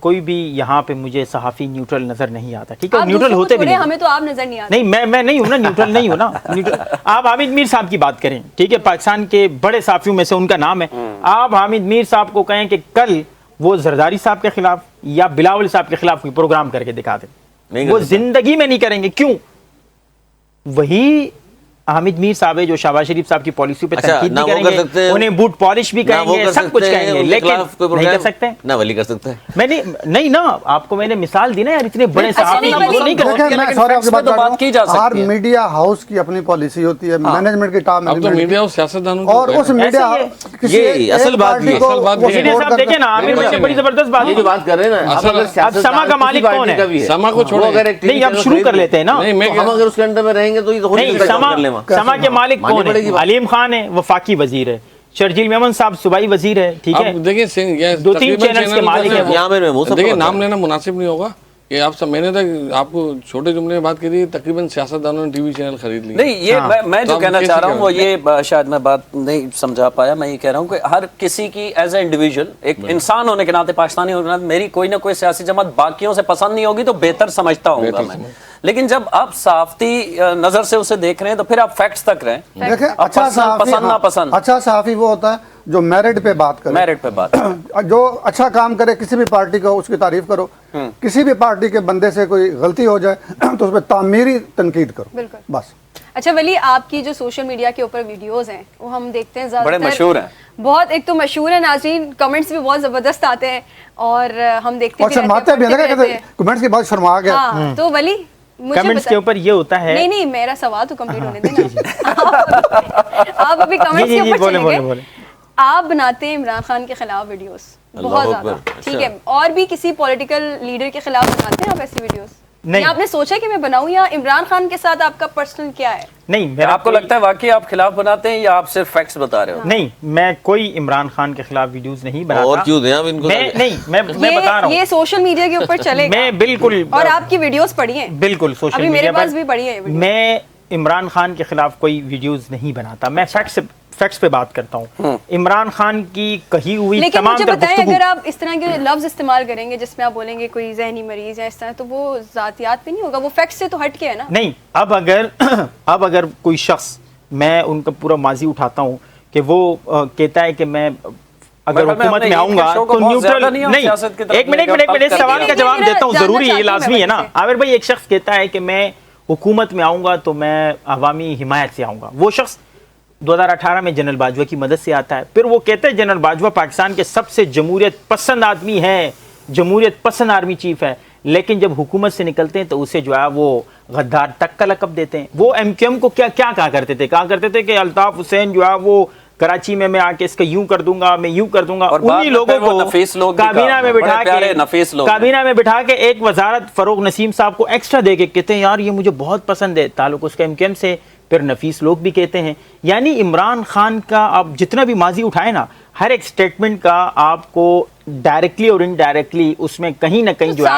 कोई भी यहाँ पे मुझे सहाफी न्यूट्रल नजर नहीं आता, ठीक है, न्यूट्रल होते भी नहीं, हमें तो आप नजर नहीं आते। नहीं मैं नहीं हूँ ना, न्यूट्रल नहीं हूँ ना, न्यूट्रल। आप हामिद मीर साहब की बात करें, ठीक है, पाकिस्तान के बड़े सहाफियों में से उनका नाम है, आप हामिद मीर साहब को कहें कि कल वो जरदारी साहब के खिलाफ या बिलावल साहब के खिलाफ कोई प्रोग्राम करके दिखा दें, वो जिंदगी में नहीं करेंगे। क्यों? वही हामिद मीर साहब है जो शहबाज शरीफ साहब की पॉलिसी पे तनकीद भी करेंगे, उन्हें बूट पॉलिश भी करेंगे, सब कुछ करेंगे, लेकिन नहीं कर सकते ना वली कर सकते हैं। मैंने नहीं ना, आपको मैंने मिसाल दी ना यार, इतने बड़े सहाफी नहीं कर सकते। हर मीडिया हाउस की अपनी पॉलिसी होती है, मैनेजमेंट की टॉप अब तो मीडिया और सियासतदानों और उस मीडिया ये असल बात है। देखे ना आमिर भाई बड़ी जबरदस्त बात जो बात कर रहे हैं ना, अब समा का मालिक कौन है? समा को छोड़ो, नहीं अब शुरू कर लेते हैं ना, हम अगर उसके अंडर में रहेंगे तो ये तो नहीं, समा के मालिक कौन है? अलीम खान है, वफाकी वजीर है, शर्जील मेमन साहब सूबाई वजीर है, ठीक है, देखिए 2-3 चैनल्स के मालिक है। देखिए नाम लेना मुनासिब नहीं होगा कि आप सब, मैंने तक आपको छोटे जुमले में बात करी, तकरीबन सियासतदानों ने टीवी चैनल खरीद लिया। नहीं ये मैं जो कहना चाह रहा हूँ वो ये शायद मैं बात नहीं समझा पाया, मैं ये कह रहा हूँ कि हर किसी की एज ए इंडिविजुअल एक इंसान होने के नाते, पाकिस्तानी होने के नाते मेरी कोई ना कोई सियासी जमात बाकियों से पसंद नहीं होगी तो बेहतर समझता हूँ मैं, लेकिन जब आप साफ्ती नजर से उसे देख रहे हैं तो फिर आप फैक्ट्स तक रहें। देखें अच्छा पसंद ना पसंद, अच्छा सहाफी वो होता है जो मेरिट पे बात करे, मेरिट पे बात जो अच्छा काम करे किसी भी पार्टी को उसकी तारीफ करो, किसी भी पार्टी के बंदे से कोई गलती हो जाए तो उस पर तामीरी तनकीद करो, बस। अच्छा वली आपकी जो सोशल मीडिया के ऊपर वीडियोस हैं वो हम देखते हैं, बड़े मशहूर हैं, बहुत, एक तो मशहूर है, नाज़रीन कमेंट्स भी बहुत जबरदस्त आते हैं और हम देखते भी हैं कमेंट्स की बात शर्मा गया। हाँ, तो वली कमेंट्स के ऊपर ये होता है, नहीं मेरा सवाल तो कंप्लीट होने देना। आप अभी कमेंट्स के ऊपर चलेंगे। आप बनाते हैं इमरान खान के खिलाफ वीडियोस बहुत ज्यादा, ठीक है, और भी किसी पॉलिटिकल लीडर के खिलाफ बनाते हैं आप ऐसी वीडियोस? नहीं, आपने सोचा कि मैं बनाऊं, या इमरान खान के साथ आपका पर्सनल क्या है? नहीं, आपको लगता है वाकई आप खिलाफ बनाते हैं या आप सिर्फ फैक्ट्स बता रहे हो? नहीं, मैं कोई इमरान खान के खिलाफ वीडियोस नहीं बनाता। और क्यों दें आप इनको? मैं बता रहा हूँ ये सोशल मीडिया के ऊपर चलेगा। मैं बिल्कुल, और आपकी वीडियोस पढ़ी हैं? बिल्कुल, सोशल मीडिया मेरे पास भी पढ़ी है। मैं इमरान खान के खिलाफ कोई वीडियोस नहीं बनाता, मैं फैक्ट्स पे बात करता हूँ। इमरान खान की कही हुई तमाम मुझे बताएं, अगर आप इस तरह के लफ्ज इस्तेमाल करेंगे जिसमें आप बोलेंगे कोई जहनी मरीज या इस तरह, तो वो जातियात पे नहीं होगा, वो फैक्ट से तो हट के है ना? नहीं, अब अगर कोई शख्स, मैं उनका पूरा माजी उठाता हूँ कि वो कहता है कि मैं अगर हुकूमत में आऊंगा तो न्यूट्रल नहीं, एक मिनट इस सवाल का जवाब देता हूँ, जरूरी है, लाजमी है ना। आमिर भाई, एक शख्स कहता है कि मैं हुकूमत में आऊंगा तो मैं अवामी हिमायत से आऊंगा, वो शख्स 2018 में जनरल बाजवा की मदद से आता है, फिर वो कहते हैं जनरल बाजवा पाकिस्तान के सबसे जमहूरियत पसंद आदमी है, जमहूरियत पसंद आर्मी चीफ है, लेकिन जब हुकूमत से निकलते हैं तो उसे जो है वो गद्दार तक का लक़ब देते हैं। वो MQM को क्या कहा करते थे कि अल्ताफ हुसैन जो है वो कराची में मैं आके इसका यूं कर दूंगा, मैं यूं कर दूंगा, उन्हीं लोगों को काबीना में बिठा के एक वजारत फरोग नसीम साहब को एक्स्ट्रा दे के कहते हैं यार ये मुझे बहुत पसंद है, ताल्लुक उसका MQM से, फिर नफीस लोग भी कहते हैं। यानी इमरान खान का आप जितना भी माजी उठाए ना, हर एक स्टेटमेंट का आपको डायरेक्टली और इनडायरेक्टली उसमें कहीं ना कहीं जो है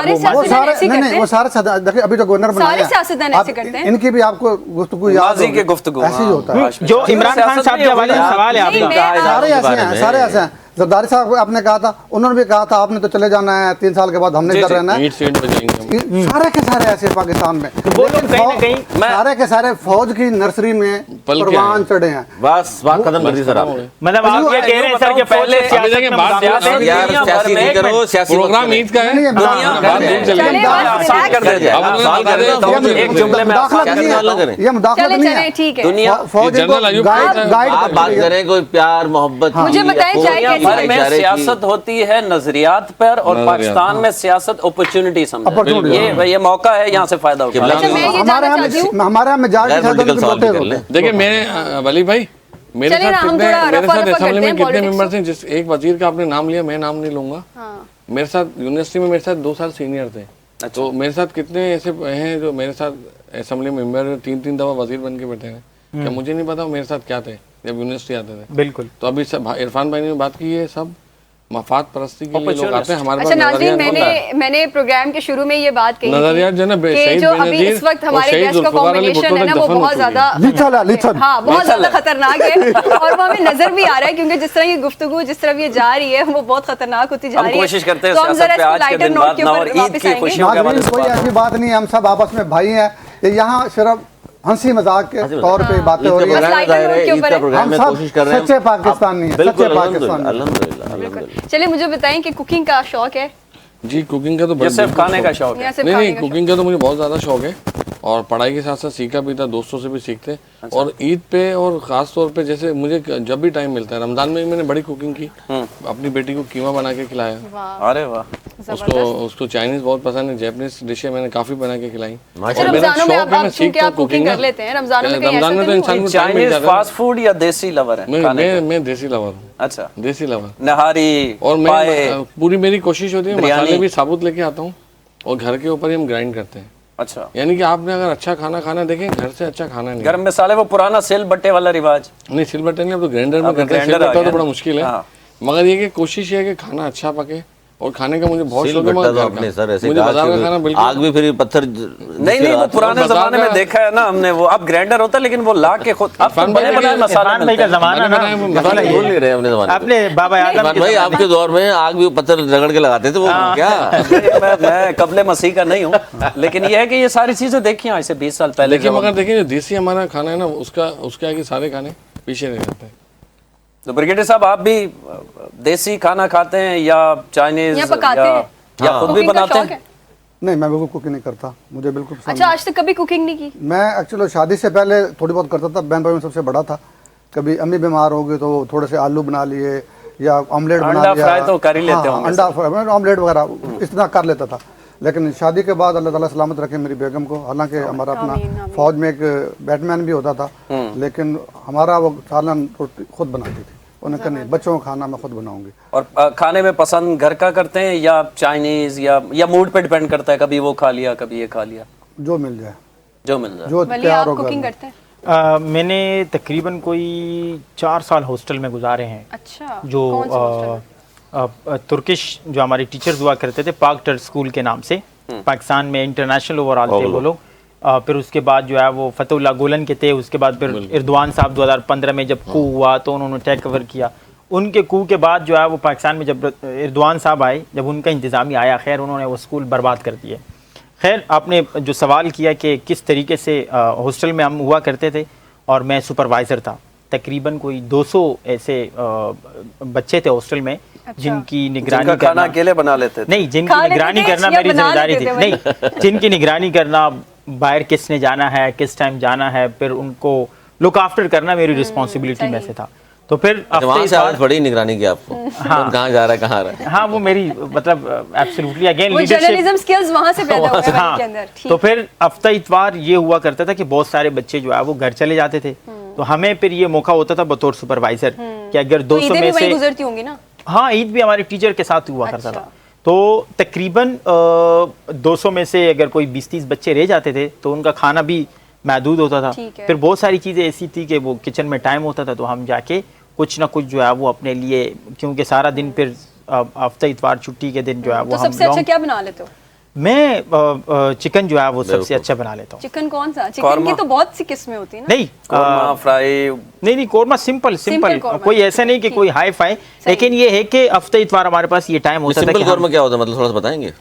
वो सारे देखिए अभी तो गवर्नर बनाया, इनकी भी आपको गुफ्तगू ऐसे ही होता है। जो इमरान खान साहब के हवाले से सवाल है आपका, सारे ऐसे हैं। जरदारी साहब आपने कहा था, उन्होंने भी कहा था आपने तो चले जाना है 3 साल के बाद, हमने इधर रहना है। 8 से 8 बजेंगे हम। सारे के सारे ऐसे पाकिस्तान में, वो लोग कहीं ना कहीं सारे के सारे फौज की नर्सरी में पल के परवान आए। चढ़े हैं। बस बात खत्म कर दी सर आपने। मतलब आप ये कह रहे हैं सर कि पहले सियासत में बात मुदाखलत यार दुनिया भर सियासी में नहीं करो, सियासी प्रोग्राम ईद का है, नहीं, दुनिया बात दूर चले चले, गए। बस आसान कर देते हैं, अब उन्होंने आसान कर बता दिया, देता हूँ, तो एक जुमले में मुदाखलत आसान नहीं कर है। देता हूँ। ये मुदाखलत चले नहीं चले है। ठीक है। दुनिया फौज ये जनरल अयूब गाइड कहता है। गाइड आप बात करती है। करें कोई प्यार मोहब्बत की, मुझे बताएं या चाय कोई कैसी भर में भाईचारे की। सियासत होती है नजरियात पर, और पाकिस्तान में सियासत अपॉर्चुनिटी समझे। Opportunity, ये मौका है, यहाँ से फायदा उठा। अच्छा, मैं ये जानना चाहती हूँ, हमारे यहाँ मेजॉरिटी गैर पॉलिटिकल सवाल भी कर लें। देखिए मेरे वली भाई, मेरे चलिए ना, साथ हम कितने, थोड़ा मेरे रफा साथ दफा असेंबली करते में हैं कितने politics मेंबर थे, जिस एक वजीर का आपने नाम लिया, मैं नाम नहीं लूंगा। हाँ। मेरे साथ यूनिवर्सिटी में मेरे साथ 2 साल सीनियर थे। तो मेरे साथ कितने ऐसे हैं जो मेरे साथ असेंबली मेंबर 3-3 दफा वजीर बन के बैठे हैं। क्या मुझे नहीं पता मेरे साथ क्या थे जब यूनिवर्सिटी आते थे। बिल्कुल। तो अभी सब इरफान भाई ने बात की है, सब मफाद परस्ती के लिए लोग आते हैं हमारे अच्छा पास। नाज़रीन, नजरिया मैंने प्रोग्राम के शुरू में ये बात कही नजरिया जो है ना, कि शहीद जो अभी बेनज़ीर इस वक्त और हमारे शहीद गेस्ट का जुल्फ़िकार अली कॉम्बिनेशन भुट्टो है ना, तक वो दफन हो बहुत चुकी है। ज्यादा लिथल है, लिथल। हाँ, बहुत ज्यादा खतरनाक है। और वो हमें नजर भी आ रहा है, क्योंकि जिस तरह ये गुफ्तगू जिस तरह ये जा रही है, वो बहुत खतरनाक होती जा हम रही है। कोशिश करते हैं तो हम सियासत जरा पे इसको आज के लाइटर दिन नोट बात के ना, ऊपर और ईद वापस की आएंगे। खुशियों के हवाले नाज़रीन, से कोई बात ऐसी बात नहीं है, हम सब आपस में भाई हैं। ये यहाँ सिर्फ हंसी मजाक के तौर पे बातें हो रही बस है। लाइटर नोट के ऊपर है। प्रोग्राम हम में सब कोशिश कर रहे हैं सच्चे पाकिस्तानी हैं, बिल्कुल, सच्चे पाकिस्तानी हैं। अल्हम्दुलिल्लाह, अल्हम्दुलिल्लाह। चलिए मुझे बताएं कि कुकिंग का शौक है जी कुकिंग का तो ये सिर्फ खाने का शौक है। या सिर्फ नहीं खाने नहीं, का शौक? कुकिंग का तो मुझे बहुत ज़्यादा शौक है, और पढ़ाई के साथ साथ सीखा भी था, दोस्तों से भी सीखते। और ईद पे और ख़ास तौर पे जैसे मुझे जब भी टाइम मिलता है, रमज़ान में भी मैंने बड़ी कुकिंग की, अपनी बेटी को कीमा बना के खिलाया। वाह, अरे वाह, उसको चाइनीज़ बहुत पसंद है, जैपनीज डिशें मैंने काफ़ी बना के खिलाई। अच्छा, और मेरा रमजानों में शौक है, आप मैं चूंकि सीखता आप हूँ कुकिंग cooking कर ना। लेते हैं, रमजानों में कहीं रमजान में तो ऐसा इंसान को टाइम मिल चाइनीज जाता है। फास्ट फूड या देसी लवर है खाने का? मैं देसी लवर हूँ, अच्छा, देसी लवर। नहारी और पाए। मैं पूरी मेरी कोशिश होती है बिरयानी। मसाले भी साबुत लेके आता हूँ, और घर के ऊपर ही हम ग्राइंड करते हैं। अच्छा, यानी कि आपने अगर अच्छा खाना खाना देखें, घर से अच्छा खाना नहीं। गरम मसाले, वो पुराना सिल बट्टे वाला रिवाज। नहीं, सिलबट्टे नहीं, अब तो ग्राइंडर में अब करते हैं। ग्राइंडर आ सिलबट्टा गया तो बड़ा ना। मुश्किल है। हाँ। मगर ये कि कोशिश ये है कि खाना अच्छा पके, और खाने का मुझे बहुत शौक है। सिलबट्टा मगर तो घर आपने का। सर ऐसे मुझे कहा बाजार का खाना कि बिल्कुल आग भी फिर पत्थर नहीं, वो पुराने बाजार जमाने में का- देखा है ना हमने, वो अब ग्राइंडर होता है, लेकिन वो ला के खुद अब तो इरफान बने भाई बनाए के- मसाले इरफान भाई मिलते का हैं। जमाना ना, मैंने बनाया मसाला भूल नहीं रहे अपने जमाने आपने बाबा आदम इरफान भाई आपके दौर में आग भी पत्थर रगड़ के लगाते थे, वो क्या मैं कबले मसीह का नहीं हूँ, लेकिन ये है कि ये सारी चीजें देखी हैं ऐसे 20 साल पहले। देखिए, जब हम- मगर देखिए जो देसी हमारा खाना है ना, उसका है कि सारे खाने पीछे रह जाते हैं। तो ब्रिगेडियर साहब, आप भी देसी खाना खाते हैं या चाइनीज या पकाते हैं? या खुद भी कुकिंग का बनाते शौक हैं? है? नहीं, मैं बिल्कुल कुकिंग नहीं करता, मुझे बिल्कुल पसंद अच्छा, आज तक कभी कुकिंग नहीं की? मैं एक्चुअली शादी से पहले थोड़ी बहुत करता था, बहन भाई में सबसे बड़ा था। कभी अम्मी बीमार हो गई तो थोड़े से आलू बना लिए या ऑमलेट बना अंडा लिया। फ्राई तो कर ही लेते हाँ, होंगे अंडा फ्राई, ऑमलेट वगैरह इतना कर लेता था। लेकिन शादी के बाद अल्लाह ताला सलामत रखे मेरी बेगम को, हालांकि हमारा अपना आमीन, आमीन। फौज में एक बैटमैन भी होता था, लेकिन हमारा वो सालन रोटी खुद बनाती थी। उन्होंने कहा नहीं, बच्चों का खाना मैं खुद बनाऊंगी। और खाने में पसंद घर का करते हैं या चाइनीज, या मूड पे डिपेंड करता है, कभी वो खा लिया कभी ये खा लिया, जो मिल जाए, जो मिल जाए? जो वली, तैयार आप हो कुकिंग घर करते हैं? मैंने तकरीबन कोई 4 साल हॉस्टल में गुजारे हैं। अच्छा, जो कौन से हॉस्टल में? तुर्किश जो हमारे टीचर्स हुआ करते थे, पाक टर स्कूल के नाम से, पाकिस्तान में इंटरनेशनल ओवरऑल थे वो लोग। फिर उसके बाद जो है वो फतहुल्लाह गोलन के थे, उसके बाद फिर इरदवान साहब 2015 में जब कू हुआ तो उन्होंने टेक ओवर किया। उनके कू के बाद जो है वो पाकिस्तान में जब इरदवान साहब आए, जब उनका इंतज़ामिया आया, खैर उन्होंने वो स्कूल बर्बाद कर दिए। खैर, आपने जो सवाल किया कि किस तरीके से हॉस्टल में हम हुआ करते थे, और मैं सुपरवाइज़र था। तकरीबन कोई 200 ऐसे बच्चे थे हॉस्टल में जिनकी निगरानी जिनका खाना करना, अकेले बना लेते थे? नहीं, जिनकी खा लेते निगरानी थे करना या मेरी बना जिम्मेदारी लेते थी। थे नहीं, जिनकी निगरानी करना, बाहर किसने जाना है, किस टाइम जाना है, फिर उनको लुक आफ्टर करना मेरी रिस्पॉन्सिबिलिटी में से था। तो फिर वहाँ से आवाज पड़ी निगरानी की आपको, हाँ। कहाँ जा रहा है कहाँ आ रहा है। हाँ, वो मेरी मतलब एब्सोल्युटली अगेन वो जर्नलिज्म स्किल्स वहां से पैदा हुए हैं हाँ, के अंदर। ठीक। तो फिर हफ्ता इतवार ये हुआ करता था कि बहुत सारे बच्चे जो है वो घर चले जाते थे, तो हमें फिर ये मौका होता था बतौर सुपरवाइजर कि अगर तो 200 ईदें भी में वहीं से, गुजरती होंगी ना? हाँ, ईद भी हमारे टीचर के साथ हुआ करता अच्छा। था। तो तकरीबन 200 में से अगर कोई 20-30 बच्चे रह जाते थे तो उनका खाना भी महदूद होता था। ठीक है। फिर बहुत सारी चीज़ें ऐसी थी कि वो किचन में टाइम होता था तो हम जाके कुछ ना कुछ जो है वो अपने लिए, क्योंकि सारा दिन फिर हफ्ता इतवार छुट्टी के दिन जो है वो तो हम सबसे अच्छा लॉन्ग, क्या बना लेते हो? मैं चिकन जो है वो सबसे अच्छा बना लेता हूँ। चिकन कौन सा? चिकन की तो बहुत सी किस्में होती है ना। नहीं कोरमा फ्राई नहीं कोरमा सिंपल कोरमा, कोई ऐसा नहीं कि कोई हाई फाई, लेकिन ये है कि हफ्ते इतवार हमारे पास ये टाइम होता है। सिंपल कोरमा क्या होता है, मतलब थोड़ा सा बताएंगे?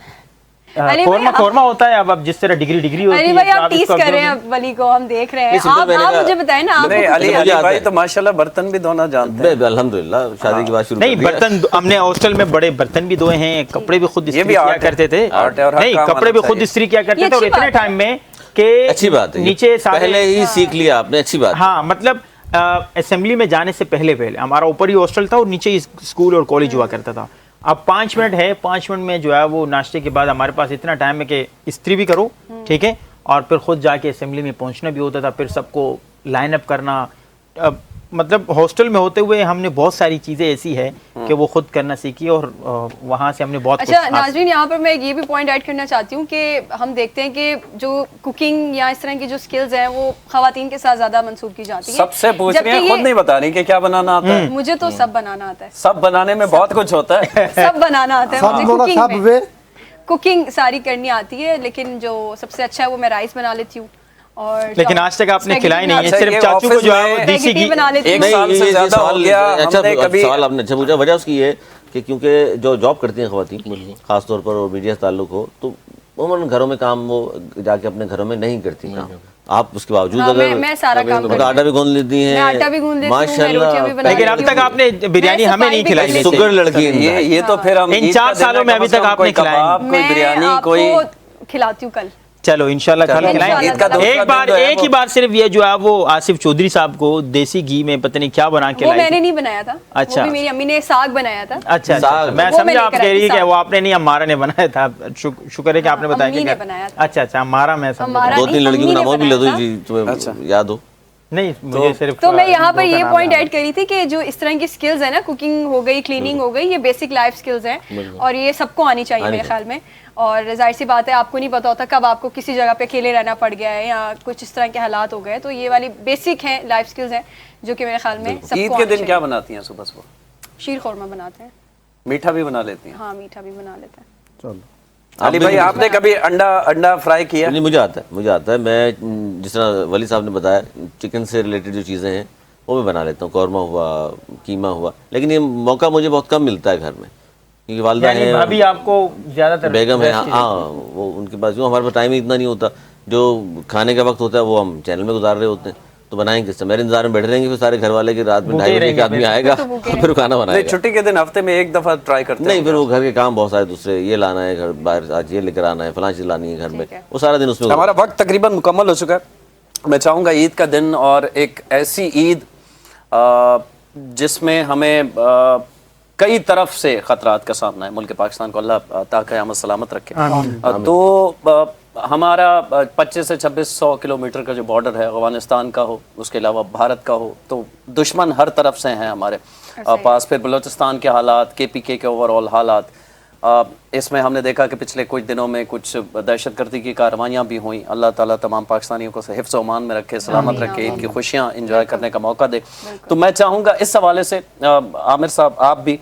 अली भाई, कोरमा कोरमा होता है। अब जिस तरह डिग्री होती अली है, भाई तो आप टीज इसको कर रहे हैं वली को, हम देख रहे हैं। नहीं, सिंपल मैंने आप कहा- मुझे बताएं ना। नहीं, आपको अली मुझे अली आता भाई है। तो माशाल्लाह बर्तन भी धोना जानते हैं। अल्हम्दुलिल्लाह शादी की बात शुरू नहीं कर दिया। बर्तन हमने हॉस्टल में बड़े बर्तन भी धोए हैं, कपड़े भी खुद ये इस्त्री भी किया आर्ट है। करते थे। आर्ट है और हर नहीं काम कपड़े आना भी खुद चाहिए। इस्त्री किया करते ये थे, और अच्छी इतने बात है। टाइम में कि अच्छी बात है, नीचे सारे पहले ही सीख लिया आपने, अच्छी बात है। हाँ मतलब असेंबली में जाने से पहले हमारा ऊपर ही हॉस्टल था और नीचे ही स्कूल और कॉलेज हुआ करता था। अब 5 मिनट है, 5 मिनट में जो है वो नाश्ते के बाद हमारे पास इतना टाइम है कि इस्त्री भी करो, ठीक है, और फिर खुद जाके असेंबली में पहुंचना भी होता था, फिर सबको लाइन अप करना। मतलब हॉस्टल में होते हुए हमने बहुत सारी चीज़ें ऐसी है कि वो खुद करना सीखी, और वहाँ से हमने बहुत अच्छा कुछ नाजरीन, यहाँ पर मैं ये भी पॉइंट ऐड करना चाहती हूँ कि हम देखते हैं कि जो कुकिंग या इस तरह की जो स्किल्स हैं वो खवातीन के साथ ज्यादा मंसूब की जाती है। सबसे पूछ रही है, खुद नहीं बता रही कि क्या बनाना आता है। मुझे तो सब बनाना आता है, सब बनाने में बहुत कुछ होता है। सब बनाना आता है सब मुझे। बोला, सब कुकिंग वे कुकिंग सारी करनी आती है, लेकिन जो सबसे अच्छा है वो मैं राइस बना लेती हूँ। और लेकिन आज तक आपने स्पैगेटी खिलाई नहीं है, अच्छा, सिर्फ ये चाचू को ऑफिस जो है वो में देसी स्पैगेटी घी बना लेती एक हूँ। साल से ये ज्यादा हो सवाल गया, अच्छा हमने कभी सवाल आपने अच्छा पूछा। वजह उसकी है कि क्योंकि जो जॉब करती हैं खवातीन खासतौर पर और मीडिया से ताल्लुक हो, तो उन्होंने घरों में काम वो जाके अपने घरों में नहीं करती काम। आप उसके बावजूद हाँ, अगर मैं सारा काम मतलब आटा भी गूंद लेती हैं, मैं आटा भी गूंद लेती हूँ, मैं माशाल्लाह, रोटियां भी बना लेकिन अब लेती तक हूँ। आपने बिरयानी मैं हमें सफाई नहीं भी खिलाई कर जैसे। लेती सुगर लड़की ये तो फिर हम इन ईद 4 का दिन सालों है, में कम अभी से तक कम आपने कोई खिलाया कबाब, कोई मैं बिरयानी, कोई आपको खिलाती हूँ कल। चलो इंशाल्लाह कल चलो, खिलाएंगे। ईद का दूसरा एक दिन बार जो है एक ही बार सिर्फ ये जो है वो आसिफ चौधरी साहब को देसी घी में पता नहीं क्या बना के वो लाई मैंने थी। नहीं बनाया था, अच्छा। वो भी मेरी अम्मी ने साग बनाया था। अच्छा साग। मैं वो मैं समझा आप लेकर कह आई रही थी है कि साग। वो आपने नहीं, अम्मारा ने बनाया था। शुक्र है कि आपने बताया अम्मी कि ने बनाया था। अच्छा हमारा मैं समझा। हमारा 2-3 नहीं, लड़कियों के अम्मी ने नाम और भी ले दो बनाया जी, तुम्हें याद हो। नहीं मुझे सिर्फ तो मैं यहाँ पर दो का ये नाम पॉइंट याद है। ऐड करी थी कि जो इस तरह की स्किल्स है ना, कुकिंग हो गई, क्लीनिंग हो गई, ये बेसिक लाइफ स्किल्स हैं और ये सबको आनी चाहिए मेरे ख्याल में। और जाहिर सी बात है, आपको नहीं पता होता कब आपको किसी जगह पे अकेले रहना पड़ गया है या कुछ इस तरह के हालात हो गए, तो ये वाली बेसिक हैं, लाइफ स्किल्स हैं जो कि मेरे ख्याल में सबको ईद के आनी दिन चाहिए। क्या बनाती हैं सुबह सुबह? शीर खुरमा बनाते हैं, मीठा भी बना लेती हैं? हाँ मीठा भी बना लेते हैं। चलो अली भाई आपने कभी अंडा फ्राई किया? नहीं, मुझे आता है। मैं जिस तरह वली साहब ने बताया, चिकन से रिलेटेड जो चीज़ें हैं वो मैं बना लेता हूँ। कौरमा हुआ, कीमा हुआ, लेकिन ये मौका मुझे बहुत कम मिलता है घर में, क्योंकि वालदा यानी है, भाभी आपको ज्यादातर बेगम है। rest ही हाँ, वो उनके पास जो हमारे पास टाइम ही इतना नहीं होता, जो खाने का वक्त होता है वो हम चैनल में गुजार रहे होते हैं, तो बनाएंगे किससे? मेरे इंतजार में बैठे रहेंगे फिर सारे घर वाले कि रात में 2:30 बजे के आदमी आएगा फिर खाना नहीं, बनाएगा। छुट्टी के दिन हफ्ते में एक दफा ट्राई करते नहीं, हैं? फिर वो घर के काम बहुत सारे दूसरे, ये लाना है घर बाहर, आज ये लेकर आना है, फलां चीज लानी है घर में, वो सारा दिन उसमें हमारा वक्त तकरीबन मुकम्मल हो चुका है। मैं चाहूँगा ईद का दिन और एक ऐसी ईद जिसमें हमें कई तरफ से ख़तरात का सामना है, मुल्क पाकिस्तान को अल्लाह ता क़यामत सलामत रखे। तो हमारा 25 से 2600 किलोमीटर का जो बॉर्डर है अफगानिस्तान का हो, उसके अलावा भारत का हो, तो दुश्मन हर तरफ से हैं हमारे पास। फिर बलूचिस्तान के हालात, KPK के ओवरऑल हालात, इसमें हमने देखा कि पिछले कुछ दिनों में कुछ दहशतगर्दी की कार्रवाइयाँ भी हुई। अल्लाह ताला तमाम पाकिस्तानियों को हिफ्ज़ अमान में रखे, सलामत रखे, ईद की खुशियाँ इंजॉय करने का मौका दे। तो मैं चाहूँगा इस हवाले से आमिर साहब आप भी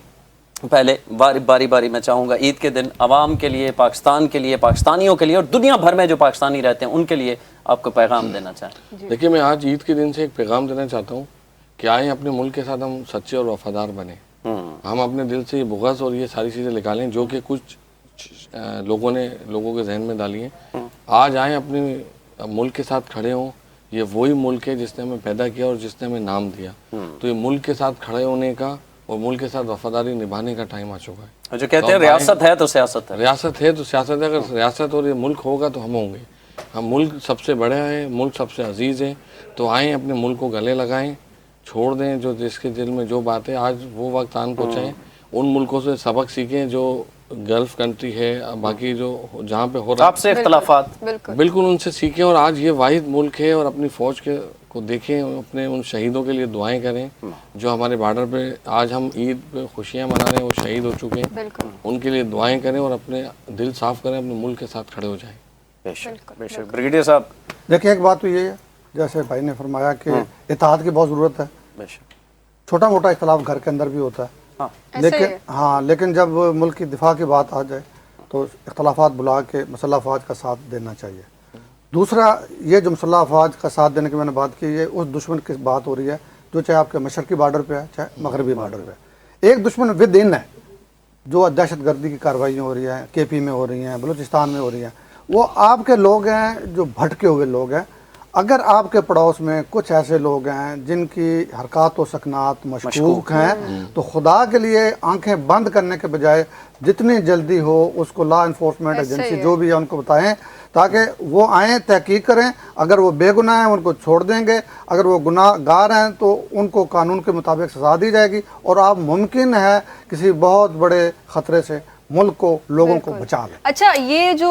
पहले बारी बारी मैं चाहूँगा ईद के दिन आवाम के लिए, पाकिस्तान के लिए, पाकिस्तानियों के लिए और दुनिया भर में जो पाकिस्तानी रहते हैं उनके लिए आपको पैगाम देना चाहें। देखिए, मैं आज ईद के दिन से एक पैगाम देना चाहता हूँ कि आए अपने मुल्क के साथ हम सच्चे और वफादार बने। हम अपने दिल से ये बुग़्ज़ और ये सारी चीज़ें निकालें जो कि कुछ लोगों के जहन में डाली हैं। आज आए अपने मुल्क के साथ खड़े हों। ये वही मुल्क है जिसने हमें पैदा किया और जिसने हमें नाम दिया। तो ये मुल्क के साथ खड़े होने का और मुल्क के साथ वफादारी निभाने का टाइम आ चुका है। जो कहते हैं रियासत है तो सियासत है, रियासत है तो सियासत है। अगर रियासत और ये मुल्क होगा तो हम होंगे। हम मुल्क सबसे बड़ा है, मुल्क सबसे अजीज़ है। तो आएँ अपने मुल्क को गले लगाएं, छोड़ दें जो जिसके दिल में जो बात है। आज वो वक्त आन पहुँचाएँ, उन मुल्कों से सबक सीखें जो गल्फ कंट्री है, बाकी जो जहाँ पे हो रहा है आपसे इख्तलाफात, बिल्कुल उनसे सीखें। और आज ये वाहिद मुल्क है और अपनी फ़ौज के को देखें, अपने उन शहीदों के लिए दुआएं करें जो हमारे बॉर्डर पे आज हम ईद पे खुशियाँ मना रहे हैं, वो शहीद हो चुके हैं। उनके लिए दुआएं करें और अपने दिल साफ़ करें, अपने मुल्क के साथ खड़े हो जाएं। बेशक। ब्रिगेडियर साहब, देखिए, एक बात तो ये है जैसे भाई ने फरमाया कि इत्तेहाद की बहुत ज़रूरत है। छोटा मोटा इख्तलाफ घर के अंदर भी होता है, लेकिन जब मुल्क की दिफा की बात आ जाए तो इख्तलाफात बुला के मुसल्लह अफवाज का साथ देना चाहिए। दूसरा, ये जो मुसल्लह अफवाज का साथ देने की मैंने बात की, ये उस दुश्मन की बात हो रही है जो चाहे आपके मशरकी बॉर्डर पे है चाहे मगरबी बॉर्डर पे है। एक दुश्मन विद इन है, जो दहशत गर्दी की कार्रवाइयाँ हो रही हैं, KP में हो रही हैं, बलूचिस्तान में हो रही हैं, वो आपके लोग हैं जो भटके हुए लोग हैं। अगर आपके पड़ोस में कुछ ऐसे लोग हैं जिनकी हरकत व सकनात मशकूक हैं, तो खुदा के लिए आंखें बंद करने के बजाय जितनी जल्दी हो उसको लॉ इन्फोर्समेंट एजेंसी जो भी है उनको बताएं, ताकि वो आएँ, तहकीक करें। अगर वो बेगुनाह हैं उनको छोड़ देंगे, अगर वो गुनाहगार हैं तो उनको कानून के मुताबिक सजा दी जाएगी, और आप मुमकिन है किसी बहुत बड़े ख़तरे से मुल्क को, लोगों को बचा लें। अच्छा, ये जो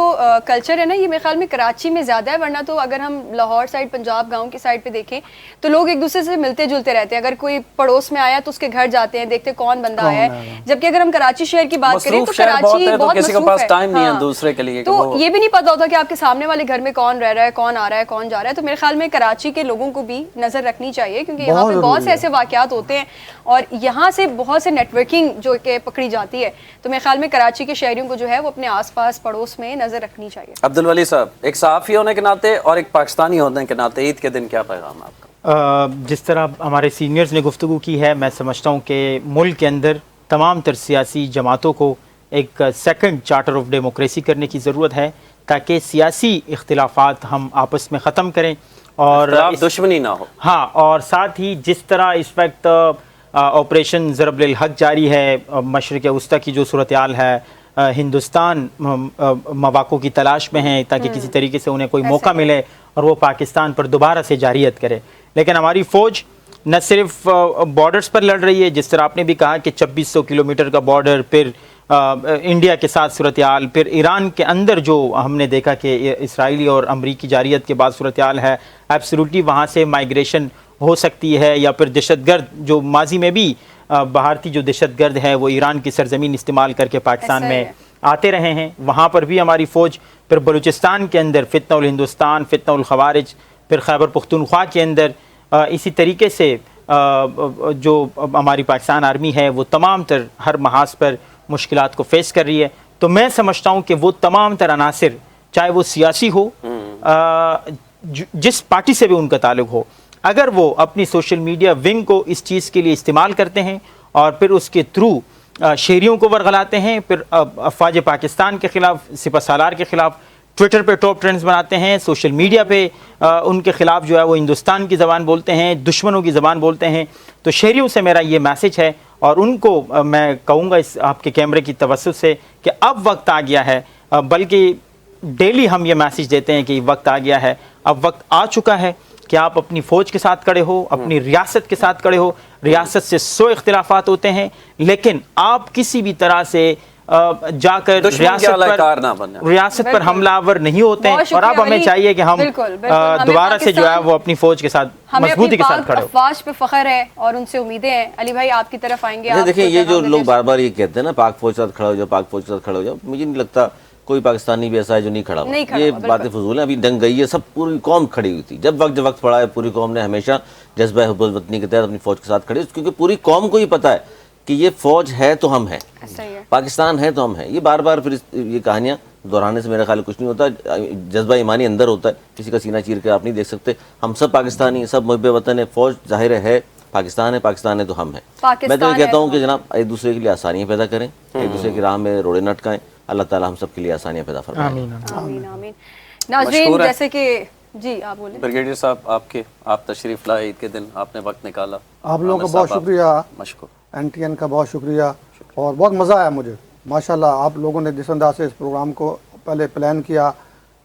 कल्चर है ना, ये मेरे ख्याल में कराची में ज़्यादा है, वरना तो अगर हम लाहौर साइड, पंजाब गांव की साइड पे देखें तो लोग एक दूसरे से मिलते जुलते रहते हैं। अगर कोई पड़ोस में आया तो उसके घर जाते हैं, देखते कौन बंदा आया है। जबकि अगर हम कराची शहर की बात करें तो कराची बहुत किसी के पास टाइम नहीं है हाँ। दूसरे के लिए, तो ये भी नहीं पता होता कि आपके सामने वाले घर में कौन रह रहा है, कौन आ रहा है, कौन जा रहा है। तो मेरे ख्याल में कराची के लोगों को भी नज़र रखनी चाहिए, क्योंकि यहाँ पे बहुत से ऐसे वाक़यात होते हैं और यहाँ से बहुत से नेटवर्किंग जो कि पकड़ी जाती है। तो मेरे ख्याल में कराची के शहरियों को जो है वो अपने आसपास पड़ोस में नजर रखनी चाहिए। अब्दुल वली साहब, एक सहाफ़ी होने के नाते और एक पाकिस्तानी होने के नाते ईद के दिन क्या पैगाम है आपका? जिस तरह हमारे सीनियर्स ने गुफ्तगू की है, मैं समझता हूँ कि मुल्क के अंदर तमाम तर सियासी जमातों को एक सेकंड चार्टर ऑफ डेमोक्रेसी करने की ज़रूरत है, ताकि सियासी इख्तिलाफात हम आपस में ख़त्म करें और दुश्मनी ना हो। हाँ, और साथ ही जिस तरह इस वक्त ऑपरेशन ज़रबुल हक जारी है, मशरिक़ वस्ता की जो सूरत हाल है, हिंदुस्तान मवाक़ों की तलाश में हैं ताकि किसी तरीके से उन्हें कोई मौका मिले और वो पाकिस्तान पर दोबारा से जारियत करे। लेकिन हमारी फ़ौज न सिर्फ बॉर्डर्स पर लड़ रही है, जिस तरह आपने भी कहा कि 2600 किलोमीटर का बॉर्डर, फिर इंडिया के साथ सूरत हाल, फिर ईरान के अंदर जो हमने देखा कि इसराइली और अमरीकी जारियत के बाद सूरत हाल है, एब्सोल्युटली वहाँ से माइग्रेशन हो सकती है, या फिर दहशतगर्द जो माजी में भी भारतीय जो दहशतगर्द है वो ईरान की सरजमीन इस्तेमाल करके पाकिस्तान में आते रहे हैं, वहाँ पर भी हमारी फ़ौज, फिर बलूचिस्तान के अंदर फितनउल हिंदुस्तान, फितनउल खवारिज, फिर खैबर पख्तूनख्वा के अंदर इसी तरीके से जो हमारी पाकिस्तान आर्मी है वो तमाम तर हर महाज पर मुश्किलात को फेस कर रही है। तो मैं समझता हूँ कि वो तमाम तर अनासिर, चाहे वो सियासी हो, जिस पार्टी से भी उनका ताल्लुक हो, अगर वो अपनी सोशल मीडिया विंग को इस चीज़ के लिए इस्तेमाल करते हैं और फिर उसके थ्रू शहरियों को वर्गलाते हैं, फिर अफवाज पाकिस्तान के ख़िलाफ़, सिपह सालार के ख़िलाफ़ ट्विटर पे टॉप ट्रेंड्स बनाते हैं, सोशल मीडिया पे उनके ख़िलाफ़ जो है वो हिंदुस्तान की ज़बान बोलते हैं, दुश्मनों की ज़बान बोलते हैं, तो शहरियों से मेरा ये मैसेज है और उनको मैं कहूँगा इस आपके कैमरे की तवज्जुह से कि अब वक्त आ गया है, बल्कि डेली हम ये मैसेज देते हैं कि वक्त आ गया है, अब वक्त आ चुका है कि आप अपनी फ़ौज के साथ खड़े हो, अपनी रियासत के साथ खड़े हो। रियासत से 100 इख्तिलाफात होते हैं, लेकिन आप किसी भी तरह से जाकर रियासत पर हमलावर नहीं होते हैं। और अब हमें चाहिए कि हम दोबारा से जो है वो अपनी फ़ौज के साथ मजबूती के साथ खड़े हो। अफवाज पे फ़ख्र है और उनसे उम्मीदें हैं। अली भाई आपकी तरफ आएंगे। देखिए, ये जो लोग बार बार ये कहते हैं ना पाक फ़ौज के साथ खड़ा हो जाओ, पाक फ़ौज के साथ खड़ा हो जाओ, मुझे नहीं लगता कोई पाकिस्तानी भी ऐसा है जो नहीं खड़ा हुआ। ये बातें फजूल हैं। अभी जंग गई है, सब पूरी कौम खड़ी हुई थी। जब वक्त पड़ा है, पूरी कौम ने हमेशा जज्बा हुब्बुल वतनी के तहत अपनी फ़ौज के साथ खड़ी, क्योंकि पूरी कौम को ही पता है कि ये फ़ौज है तो हम हैं, पाकिस्तान है तो हम हैं। ये बार बार फिर ये कहानियाँ दोहराने से मेरा ख्याल कुछ नहीं होता। जज्बा ईमानी अंदर होता है, किसी का सीना चीर के आप नहीं देख सकते। हम सब पाकिस्तानी, सब मुहब्ब वतन है। फ़ौज जाहिर है पाकिस्तान है तो हम हैं। मैं तो ये कहता हूँ कि जनाब एक दूसरे के लिए आसानियाँ पैदा करें, एक दूसरे की राह में रोड़े न अटकाएं। अल्लाह ताला हम सब के लिए आसानियाँ पैदा फरमाए। आमीन आमीन। नाज़रीन, जैसे कि जी आप बोलें। ब्रिगेडियर साहब, आप तशरीफ लाए ईद के दिन, आपने वक्त निकाला, आप लोगों का बहुत शुक्रिया, NTN का बहुत शुक्रिया, और बहुत मज़ा आया मुझे माशाल्लाह। आप लोगों ने जिस अंदाज से इस प्रोग्राम को पहले प्लान किया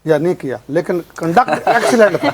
या नहीं किया, लेकिन कंडक्ट एक्सीलेंट था,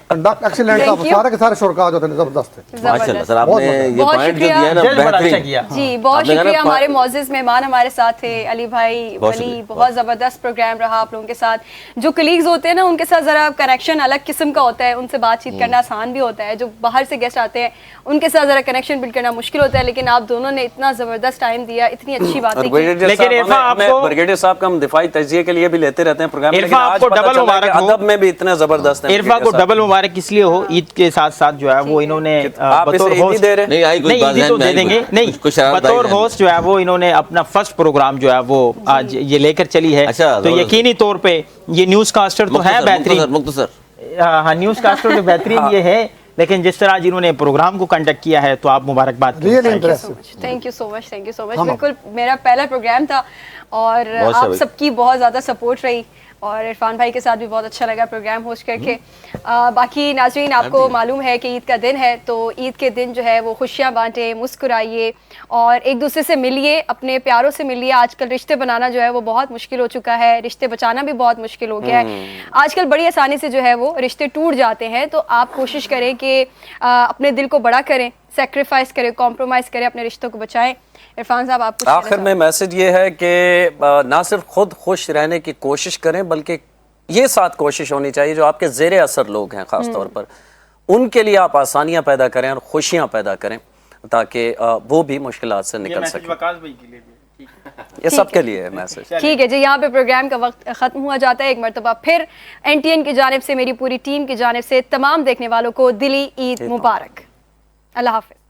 कंडक्ट एक्सीलेंट था। सारे के सारे शुरका जो थे जबरदस्त थे। माशाल्लाह सर, आपने ये पॉइंट जो दिया ना बेहतरीन जी, बहुत शुक्रिया। हमारे मौजूद मेहमान हमारे साथ थे अली भाई वली, बहुत ज़बरदस्त प्रोग्राम रहा आप लोगों के साथ। जो कलीग्स होते हैं ना, उनके साथ ज़रा कनेक्शन अलग किस्म का होता है, उनसे बातचीत करना आसान भी होता है। जो बाहर से गेस्ट आते हैं उनके साथ ज़रा कनेक्शन बिल्ड करना मुश्किल होता है, लेकिन आप दोनों ने इतना ज़बरदस्त टाइम दिया, इतनी अच्छी बातें की। ब्रिगेडियर साहब का हम दिफाई तजिए के लिए भी लेते रहते हैं प्रोग्राम, डबल मुबारक हो, अदब में भी इतने जबरदस्त हैं। इरफा को डबल मुबारक मुबारक इसलिए हो, ईद के साथ साथ जो है वो इन्होंने आप इसे बतौर ईदी होस्ट दे रहे हैं? नहीं आई, कुछ नहीं, बात ईदी तो ध्यान में दे आई, देंगे, कुछ- नहीं कुछ शरारत आई बतौर ध्यान में। होस्ट जो है वो इन्होंने अपना फर्स्ट प्रोग्राम जो है वो आज ये लेकर चली है। अच्छा, तो जबरदस्त। यकीनी तौर पे ये न्यूज कास्टर तो है बेहतरीन, मुख्तसर हाँ न्यूज कास्टर तो बेहतरीन ये है, लेकिन जिस तरह जिन्होंने प्रोग्राम को कंडक्ट किया है तो आप मुबारकबाद करें। Really interesting. Thank you so much, thank you so much. हम- बिल्कुल मेरा पहला प्रोग्राम था और बहुत आप शाबाश। सबकी बहुत ज़्यादा सपोर्ट रही और इरफान भाई के साथ भी बहुत अच्छा लगा प्रोग्राम होस्ट करके। बाकी नाज़रीन, आपको मालूम है कि ईद का दिन है, तो ईद के दिन जो है वो खुशियाँ बांटें, मुस्कुराइए और एक दूसरे से मिलिए, अपने प्यारों से मिलिए। आजकल रिश्ते बनाना जो है वो बहुत मुश्किल हो चुका है, रिश्ते बचाना भी बहुत मुश्किल हो गया है। आजकल बड़ी आसानी से जो है वो रिश्ते टूट जाते हैं, तो आप कोशिश करें कि अपने दिल को बड़ा करें, सेक्रीफाइस करें, कॉम्प्रोमाइज़ करें, अपने रिश्तों को बचाएं। इरफान साहब, आप कुछ कहना आखिर में मैसेज ये है कि ना सिर्फ खुद खुश रहने की कोशिश करें, बल्कि ये साथ कोशिश होनी चाहिए जो आपके ज़ेरे असर लोग हैं ख़ास तौर पर, उनके लिए आप आसानियां पैदा करें और खुशियां पैदा करें, ताकि वो भी मुश्किलात से निकल सकें। ये सबके लिए है मैसेज। ठीक है जी, यहाँ पे प्रोग्राम का वक्त ख़त्म हुआ जाता है। एक मरतबा फिर NTN की जानिब से, मेरी पूरी टीम की जानिब से तमाम देखने वालों को दिली ईद मुबारक। अल्लाह हाफ़िज़।